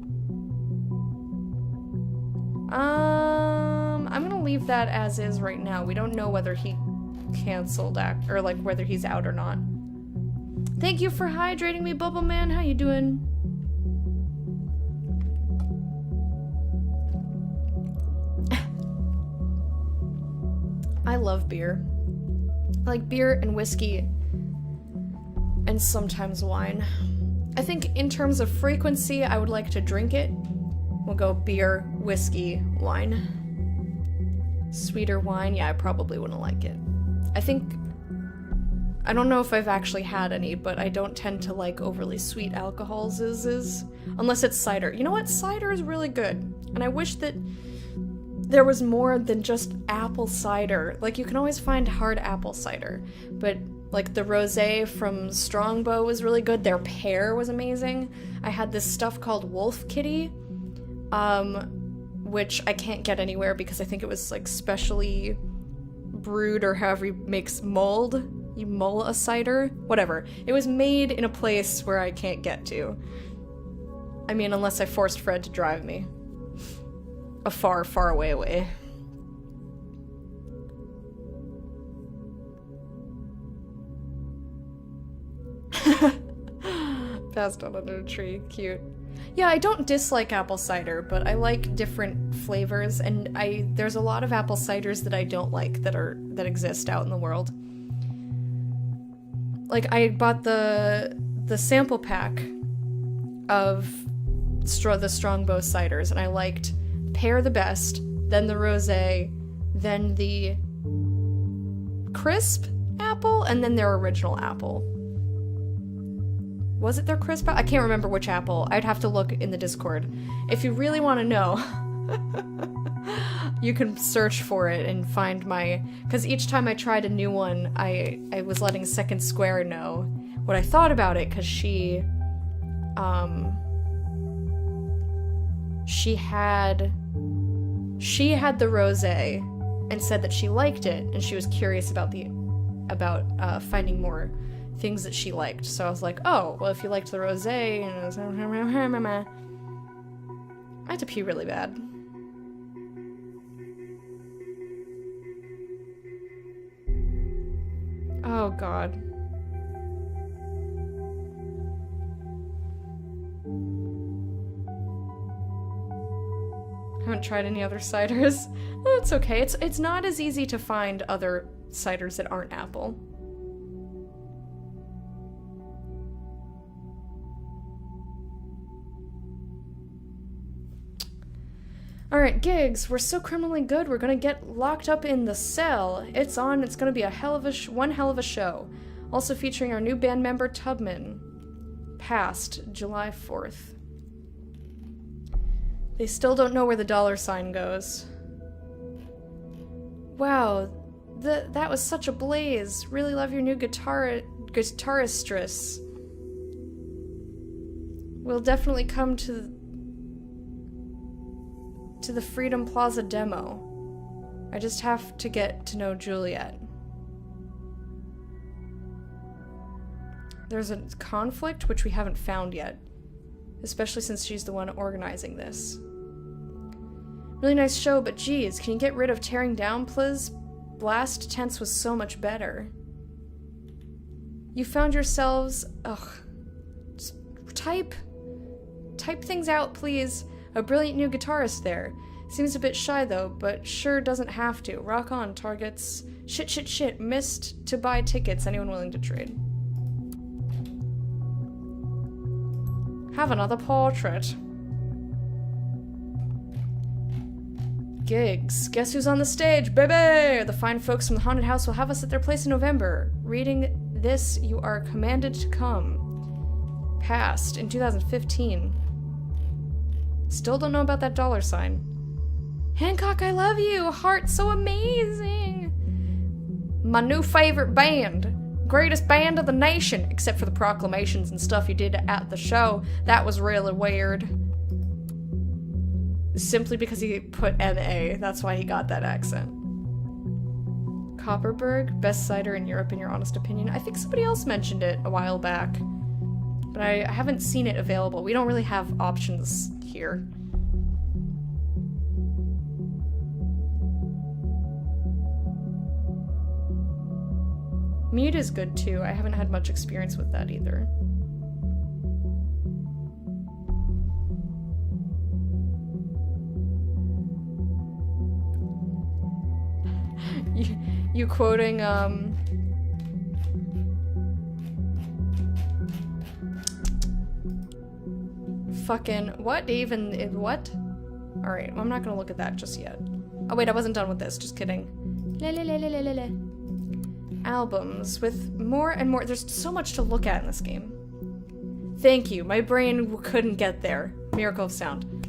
I'm gonna leave that as is right now. We don't know whether he canceled or like whether he's out or not. Thank you for hydrating me, Bubble Man. How you doing? I love beer. I like beer and whiskey and sometimes wine. I think in terms of frequency, I would like to drink it. We'll go beer, whiskey, wine. Sweeter wine, yeah, I probably wouldn't like it. I don't know if I've actually had any, but I don't tend to like overly sweet alcohols unless it's cider. You know what? Cider is really good. And I wish that there was more than just apple cider. Like, you can always find hard apple cider, but like the rosé from Strongbow was really good. Their pear was amazing. I had this stuff called Wolf Kitty, which I can't get anywhere because I think it was like specially brewed or however you makes mold. You mull a cider? Whatever. It was made in a place where I can't get to. I mean, unless I forced Fred to drive me. A far, far away. Passed on under a tree. Cute. Yeah, I don't dislike apple cider, but I like different flavors, and there's a lot of apple ciders that I don't like that exist out in the world. Like, I bought the sample pack of the Strongbow ciders, and I liked pear the best, then the rosé, then the crisp apple, and then their original apple. Was it their crisp apple? I can't remember which apple. I'd have to look in the Discord. If you really want to know, you can search for it and find because each time I tried a new one, I was letting Second Square know what I thought about it, because she had the rosé and said that she liked it, and she was curious about finding more things that she liked. So I was like, oh, well, if you liked the rosé, and I was I had to pee really bad. Oh god. Haven't tried any other ciders. Oh, it's okay. It's not as easy to find other ciders that aren't apple. Alright, gigs. We're so criminally good, we're gonna get locked up in the cell. It's on. It's gonna be one hell of a show. Also featuring our new band member, Tubman. Passed July 4th. They still don't know where the $sign goes. Wow, that was such a blaze. Really love your new guitaristress. We'll definitely come to the Freedom Plaza demo. I just have to get to know Juliet. There's a conflict which we haven't found yet, especially since she's the one organizing this. Really nice show, but geez, can you get rid of tearing down, please? Blast Tense was so much better. You found yourselves... Ugh. Just type things out, please. A brilliant new guitarist there. Seems a bit shy though, but sure doesn't have to. Rock on, targets. Shit. Missed to buy tickets. Anyone willing to trade? Have another portrait. Gigs. Guess who's on the stage, baby? The fine folks from the haunted house will have us at their place in November. Reading this, you are commanded to come. Passed in 2015. Still don't know about that $sign. Hancock, I love you! Heart so amazing! My new favorite band. greatest band of the nation, except for the proclamations and stuff you did at the show. That was really weird. Simply because he put NA, that's why he got that accent. Copperberg, best cider in Europe in your honest opinion. I think somebody else mentioned it a while back, but I haven't seen it available. We don't really have options here. Mute is good too. I haven't had much experience with that either. You quoting, fucking, what even, what? Alright, well, I'm not gonna look at that just yet. Oh wait, I wasn't done with this, just kidding. Albums with more and more, there's so much to look at in this game. Thank you, my brain couldn't get there. Miracle of sound.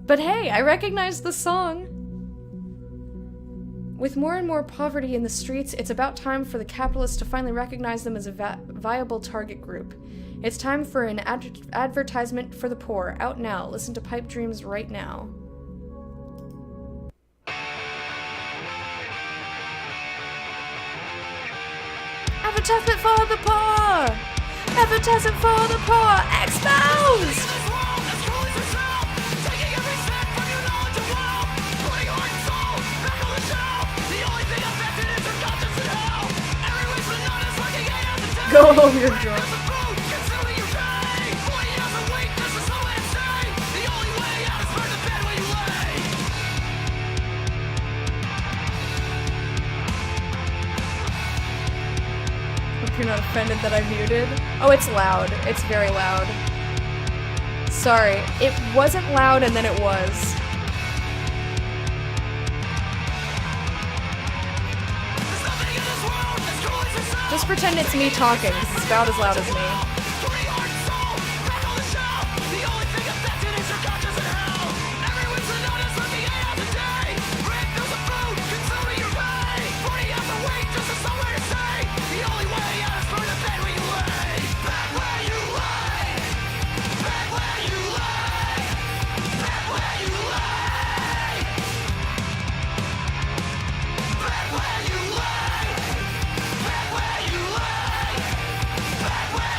But hey, I recognized the song! With more and more poverty in the streets, it's about time for the capitalists to finally recognize them as a viable target group. It's time for an advertisement for the poor. Out now. Listen to Pipe Dreams right now. Advertisement for the poor! Advertisement for the poor! Exposed! Go home, you're drunk. Hope you're not offended that I muted. Oh, it's loud. It's very loud. Sorry, it wasn't loud and then it was. Just pretend it's me talking, because it's about as loud as me.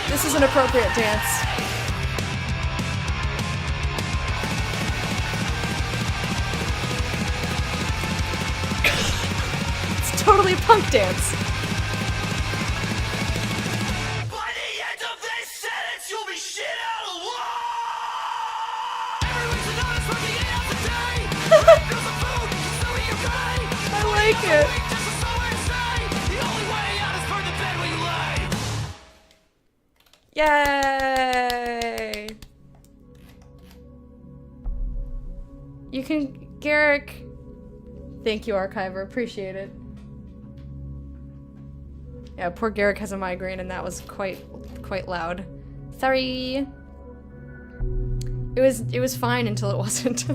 This is an appropriate dance. It's totally a punk dance. By the end of this sentence, you'll be shit out of luck. I like it. Yay! You can, Garrick. Thank you, Archiver. Appreciate it. Yeah, poor Garrick has a migraine, and that was quite loud. Sorry. It was fine until it wasn't.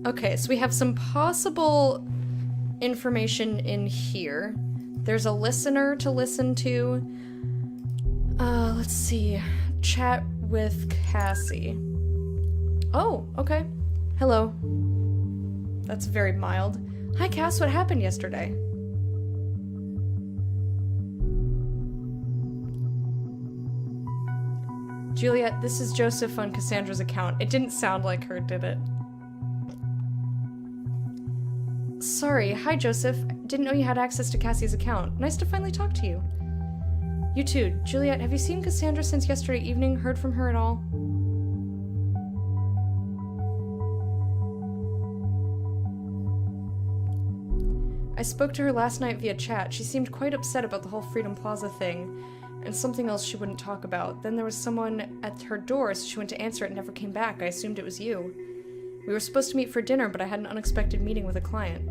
Okay, so we have some possible information in here. There's a listener to listen to. Let's see. Chat with Cassie. Oh, okay. Hello. That's very mild. Hi, Cass, what happened yesterday? Juliet, this is Joseph on Cassandra's account. It didn't sound like her, did it? Sorry. Hi, Joseph. Didn't know you had access to Cassie's account. Nice to finally talk to you. You too. Juliet, have you seen Cassandra since yesterday evening? Heard from her at all? I spoke to her last night via chat. She seemed quite upset about the whole Freedom Plaza thing, and something else she wouldn't talk about. Then there was someone at her door, so she went to answer it and never came back. I assumed it was you. We were supposed to meet for dinner, but I had an unexpected meeting with a client.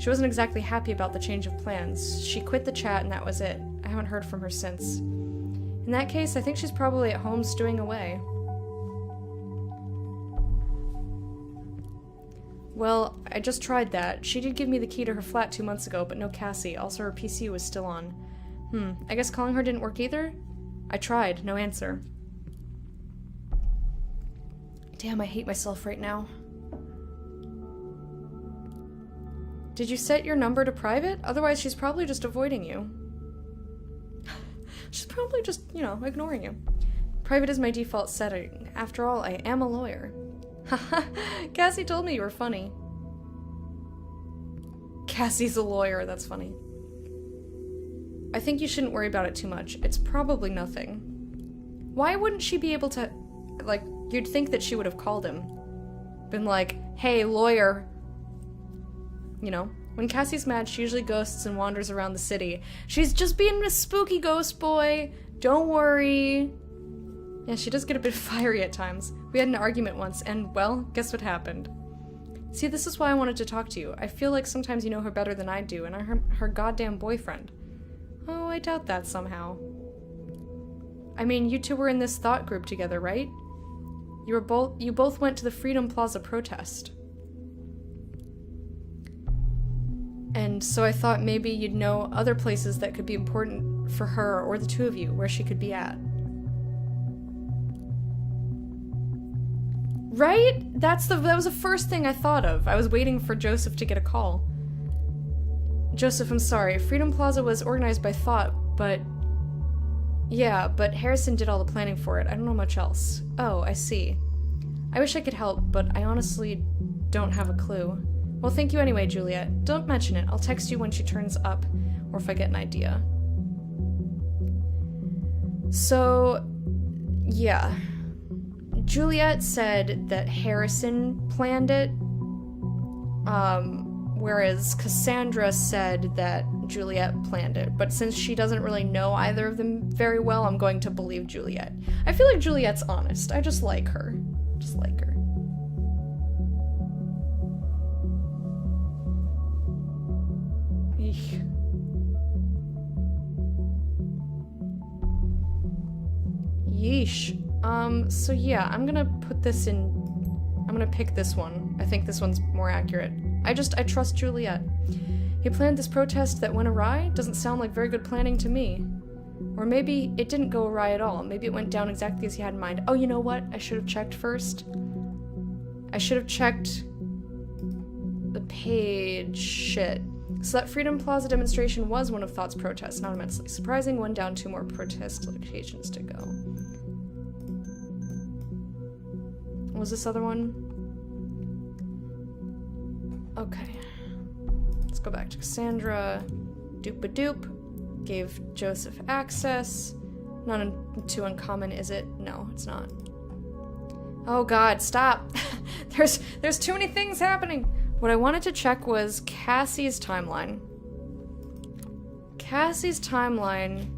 She wasn't exactly happy about the change of plans. She quit the chat and that was it. I haven't heard from her since. In that case, I think she's probably at home stewing away. Well, I just tried that. She did give me the key to her flat 2 months ago, but no Cassie. Also, her PC was still on. I guess calling her didn't work either? I tried. No answer. Damn, I hate myself right now. Did you set your number to private? Otherwise, she's probably just avoiding you. She's probably just, you know, ignoring you. Private is my default setting. After all, I am a lawyer. Haha, Cassie told me you were funny. Cassie's a lawyer, that's funny. I think you shouldn't worry about it too much. It's probably nothing. Why wouldn't she be able to, like, you'd think that she would have called him. Been like, hey, lawyer. You know, when Cassie's mad, she usually ghosts and wanders around the city. She's just being a spooky ghost boy. Don't worry. Yeah, she does get a bit fiery at times. We had an argument once, and, well, guess what happened? See, this is why I wanted to talk to you. I feel like sometimes you know her better than I do, and I'm her goddamn boyfriend. Oh, I doubt that somehow. I mean, you two were in this thought group together, right? You both went to the Freedom Plaza protest. And so I thought maybe you'd know other places that could be important for her or the two of you, where she could be at. Right? That was the first thing I thought of. I was waiting for Joseph to get a call. Joseph, I'm sorry. Freedom Plaza was organized by Thought, but... Yeah, but Harrison did all the planning for it. I don't know much else. Oh, I see. I wish I could help, but I honestly don't have a clue. Well, thank you anyway, Juliet. Don't mention it. I'll text you when she turns up, or if I get an idea. So, yeah. Juliet said that Harrison planned it, whereas Cassandra said that Juliet planned it. But since she doesn't really know either of them very well, I'm going to believe Juliet. I feel like Juliet's honest. I just like her. Just like her. Eek. Yeesh. So yeah, I'm gonna put this in... I'm gonna pick this one. I think this one's more accurate. I trust Juliet. He planned this protest that went awry? Doesn't sound like very good planning to me. Or maybe it didn't go awry at all. Maybe it went down exactly as he had in mind. Oh, you know what? I should have checked first. I should have checked the page. Shit. So that Freedom Plaza demonstration was one of Thought's protests. Not immensely surprising. One down, 2 more protest locations to go. What was this other one? Okay. Let's go back to Cassandra. Doop-a-doop. Gave Joseph access. Not too uncommon, is it? No, it's not. Oh god, stop! There's too many things happening! What I wanted to check was Cassie's timeline. Cassie's timeline...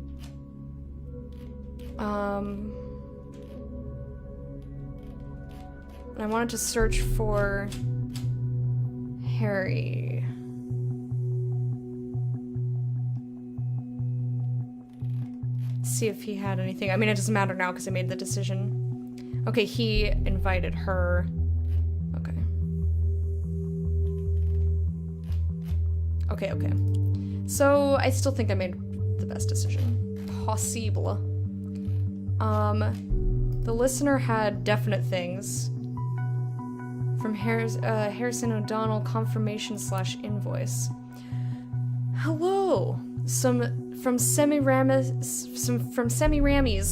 I wanted to search for... Harry. See if he had anything. I mean, it doesn't matter now because I made the decision. Okay, he invited her. Okay. Okay. So, I still think I made the best decision possible. The listener had definite things. From Harrison O'Donnell, confirmation/invoice. Hello! From Semiramis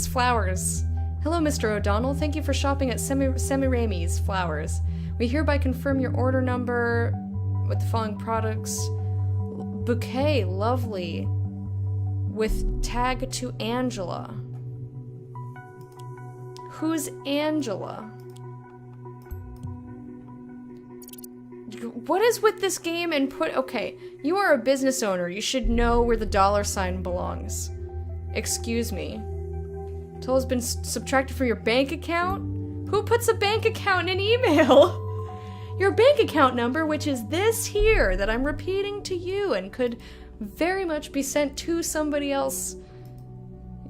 Flowers. Hello, Mr. O'Donnell. Thank you for shopping at Semiramis Flowers. We hereby confirm your order number with the following products. Bouquet, lovely. With tag to Angela. Who's Angela? What is with this game and okay, you are a business owner. You should know where the $ belongs. Excuse me. Total's been subtracted from your bank account? Who puts a bank account in an email? Your bank account number, which is this here that I'm repeating to you and could very much be sent to somebody else,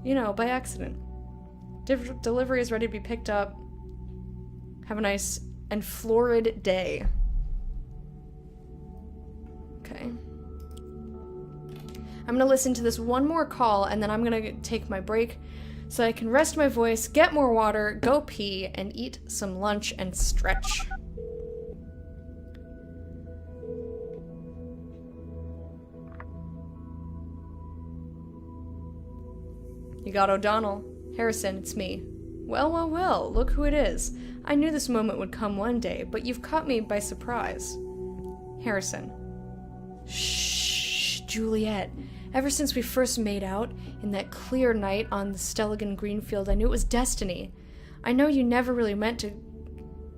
you know, by accident. Delivery is ready to be picked up. Have a nice and florid day. Okay. I'm gonna listen to this one more call, and then I'm gonna take my break so I can rest my voice, get more water, go pee, and eat some lunch and stretch. You got O'Donnell. Harrison, it's me. Well, well, well, look who it is. I knew this moment would come one day, but you've caught me by surprise. Harrison. Shh, Juliet. Ever since we first made out, in that clear night on the Stelligan Greenfield, I knew it was destiny. I know you never really meant to...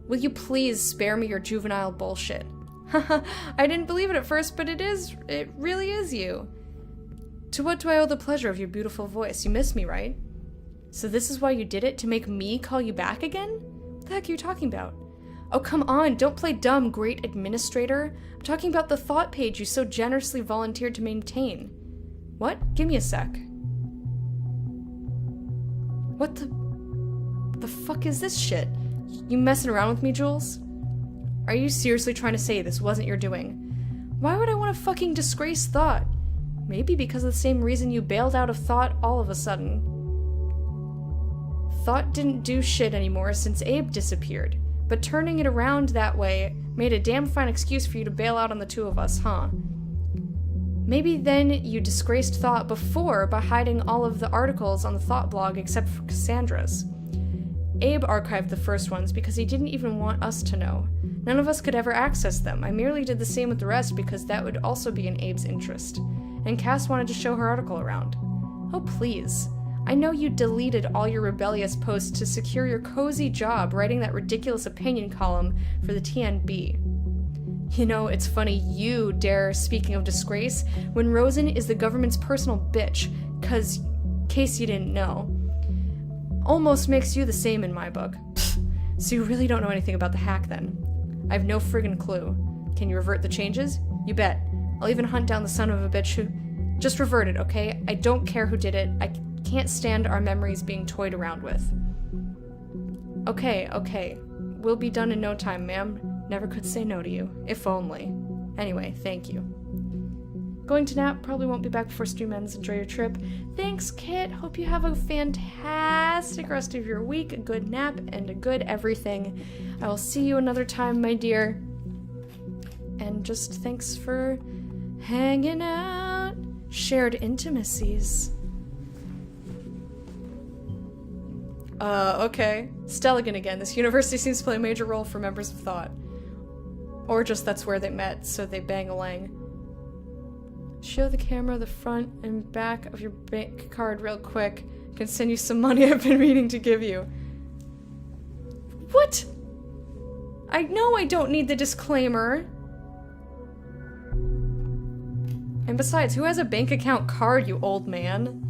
Will you please spare me your juvenile bullshit? Haha, I didn't believe it at first, but it really is you. To what do I owe the pleasure of your beautiful voice? You miss me, right? So this is why you did it? To make me call you back again? What the heck are you talking about? Oh, come on, don't play dumb, great administrator. I'm talking about the thought page you so generously volunteered to maintain. What? Give me a sec. What the fuck is this shit? You messing around with me, Jules? Are you seriously trying to say this wasn't your doing? Why would I want to fucking disgrace Thought? Maybe because of the same reason you bailed out of Thought all of a sudden. Thought didn't do shit anymore since Abe disappeared, but turning it around that way made a damn fine excuse for you to bail out on the two of us, huh? Maybe then you disgraced Thought before by hiding all of the articles on the Thought blog except for Cassandra's. Abe archived the first ones because he didn't even want us to know. None of us could ever access them. I merely did the same with the rest because that would also be in Abe's interest. And Cass wanted to show her article around. Oh, please. I know you deleted all your rebellious posts to secure your cozy job writing that ridiculous opinion column for the TNB. You know, it's funny you dare speaking of disgrace when Rosen is the government's personal bitch, cause, case you didn't know. Almost makes you the same in my book. So you really don't know anything about the hack then? I have no friggin' clue. Can you revert the changes? You bet. I'll even hunt down the son of a bitch who... Just revert it, okay? I don't care who did it. I can't stand our memories being toyed around with. Okay. We'll be done in no time, ma'am. Never could say no to you. If only. Anyway, thank you. Going to nap. Probably won't be back before stream ends. Enjoy your trip. Thanks, Kit. Hope you have a fantastic rest of your week. A good nap and a good everything. I will see you another time, my dear. And just thanks for hanging out. Shared intimacies. Okay. Stelligan again. This university seems to play a major role for members of Thought. Or just that's where they met, so they bang-a-lang. Show the camera the front and back of your bank card real quick. I can send you some money I've been meaning to give you. What? I know I don't need the disclaimer. And besides, who has a bank account card, you old man?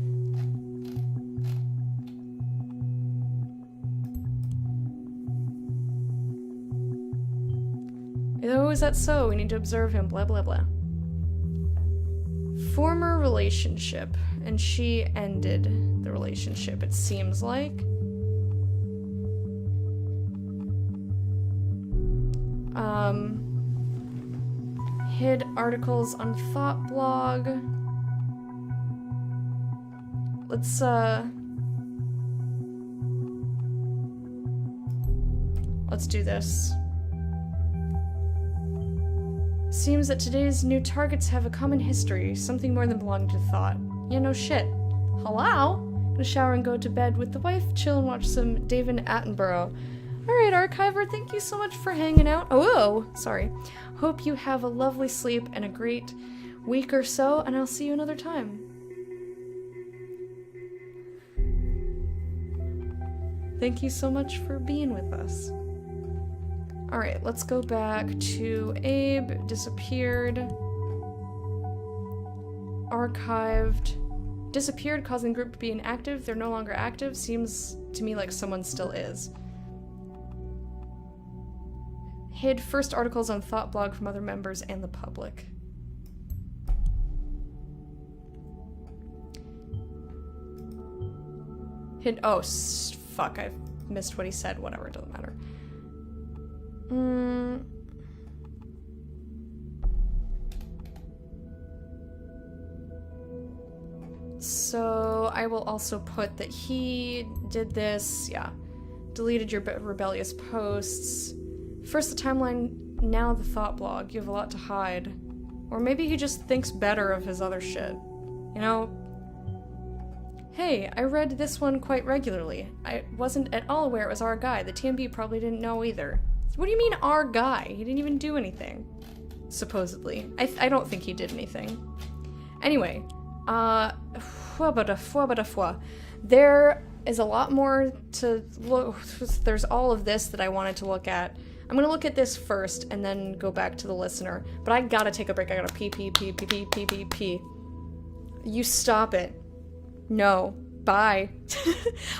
Oh, is that so? We need to observe him, blah blah blah. Former relationship, and she ended the relationship, it seems like. Hid articles on Thought blog. Let's do this. Seems that today's new targets have a common history, something more than belonging to Thought. Yeah, no shit. Hello? Gonna shower and go to bed with the wife, chill and watch some David Attenborough. Alright, Archiver, thank you so much for hanging out. Oh, sorry. Hope you have a lovely sleep and a great week or so, and I'll see you another time. Thank you so much for being with us. Alright, let's go back to Abe, disappeared, archived, disappeared, causing the group to be inactive. They're no longer active. Seems to me like someone still is. Hid first articles on Thought blog from other members and the public. Hid, oh, fuck, I missed what he said. Whatever, it doesn't matter. So I will also put that he did this, yeah. Deleted your rebellious posts. First the timeline, now the thought blog. You have a lot to hide. Or maybe he just thinks better of his other shit. You know? Hey, I read this one quite regularly. I wasn't at all aware it was our guy. The TMB probably didn't know either. What do you mean, our guy? He didn't even do anything. Supposedly. I don't think he did anything. Anyway, there is a lot more to look. There's all of this that I wanted to look at. I'm gonna look at this first and then go back to the listener. But I gotta take a break. I gotta pee. You stop it. No. Bye.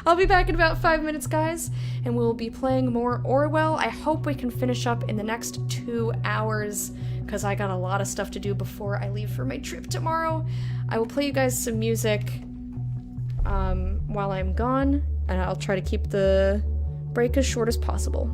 I'll be back in about 5 minutes, guys, and we'll be playing more Orwell. I hope we can finish up in the next 2 hours, because I got a lot of stuff to do before I leave for my trip tomorrow. I will play you guys some music while I'm gone, and I'll try to keep the break as short as possible.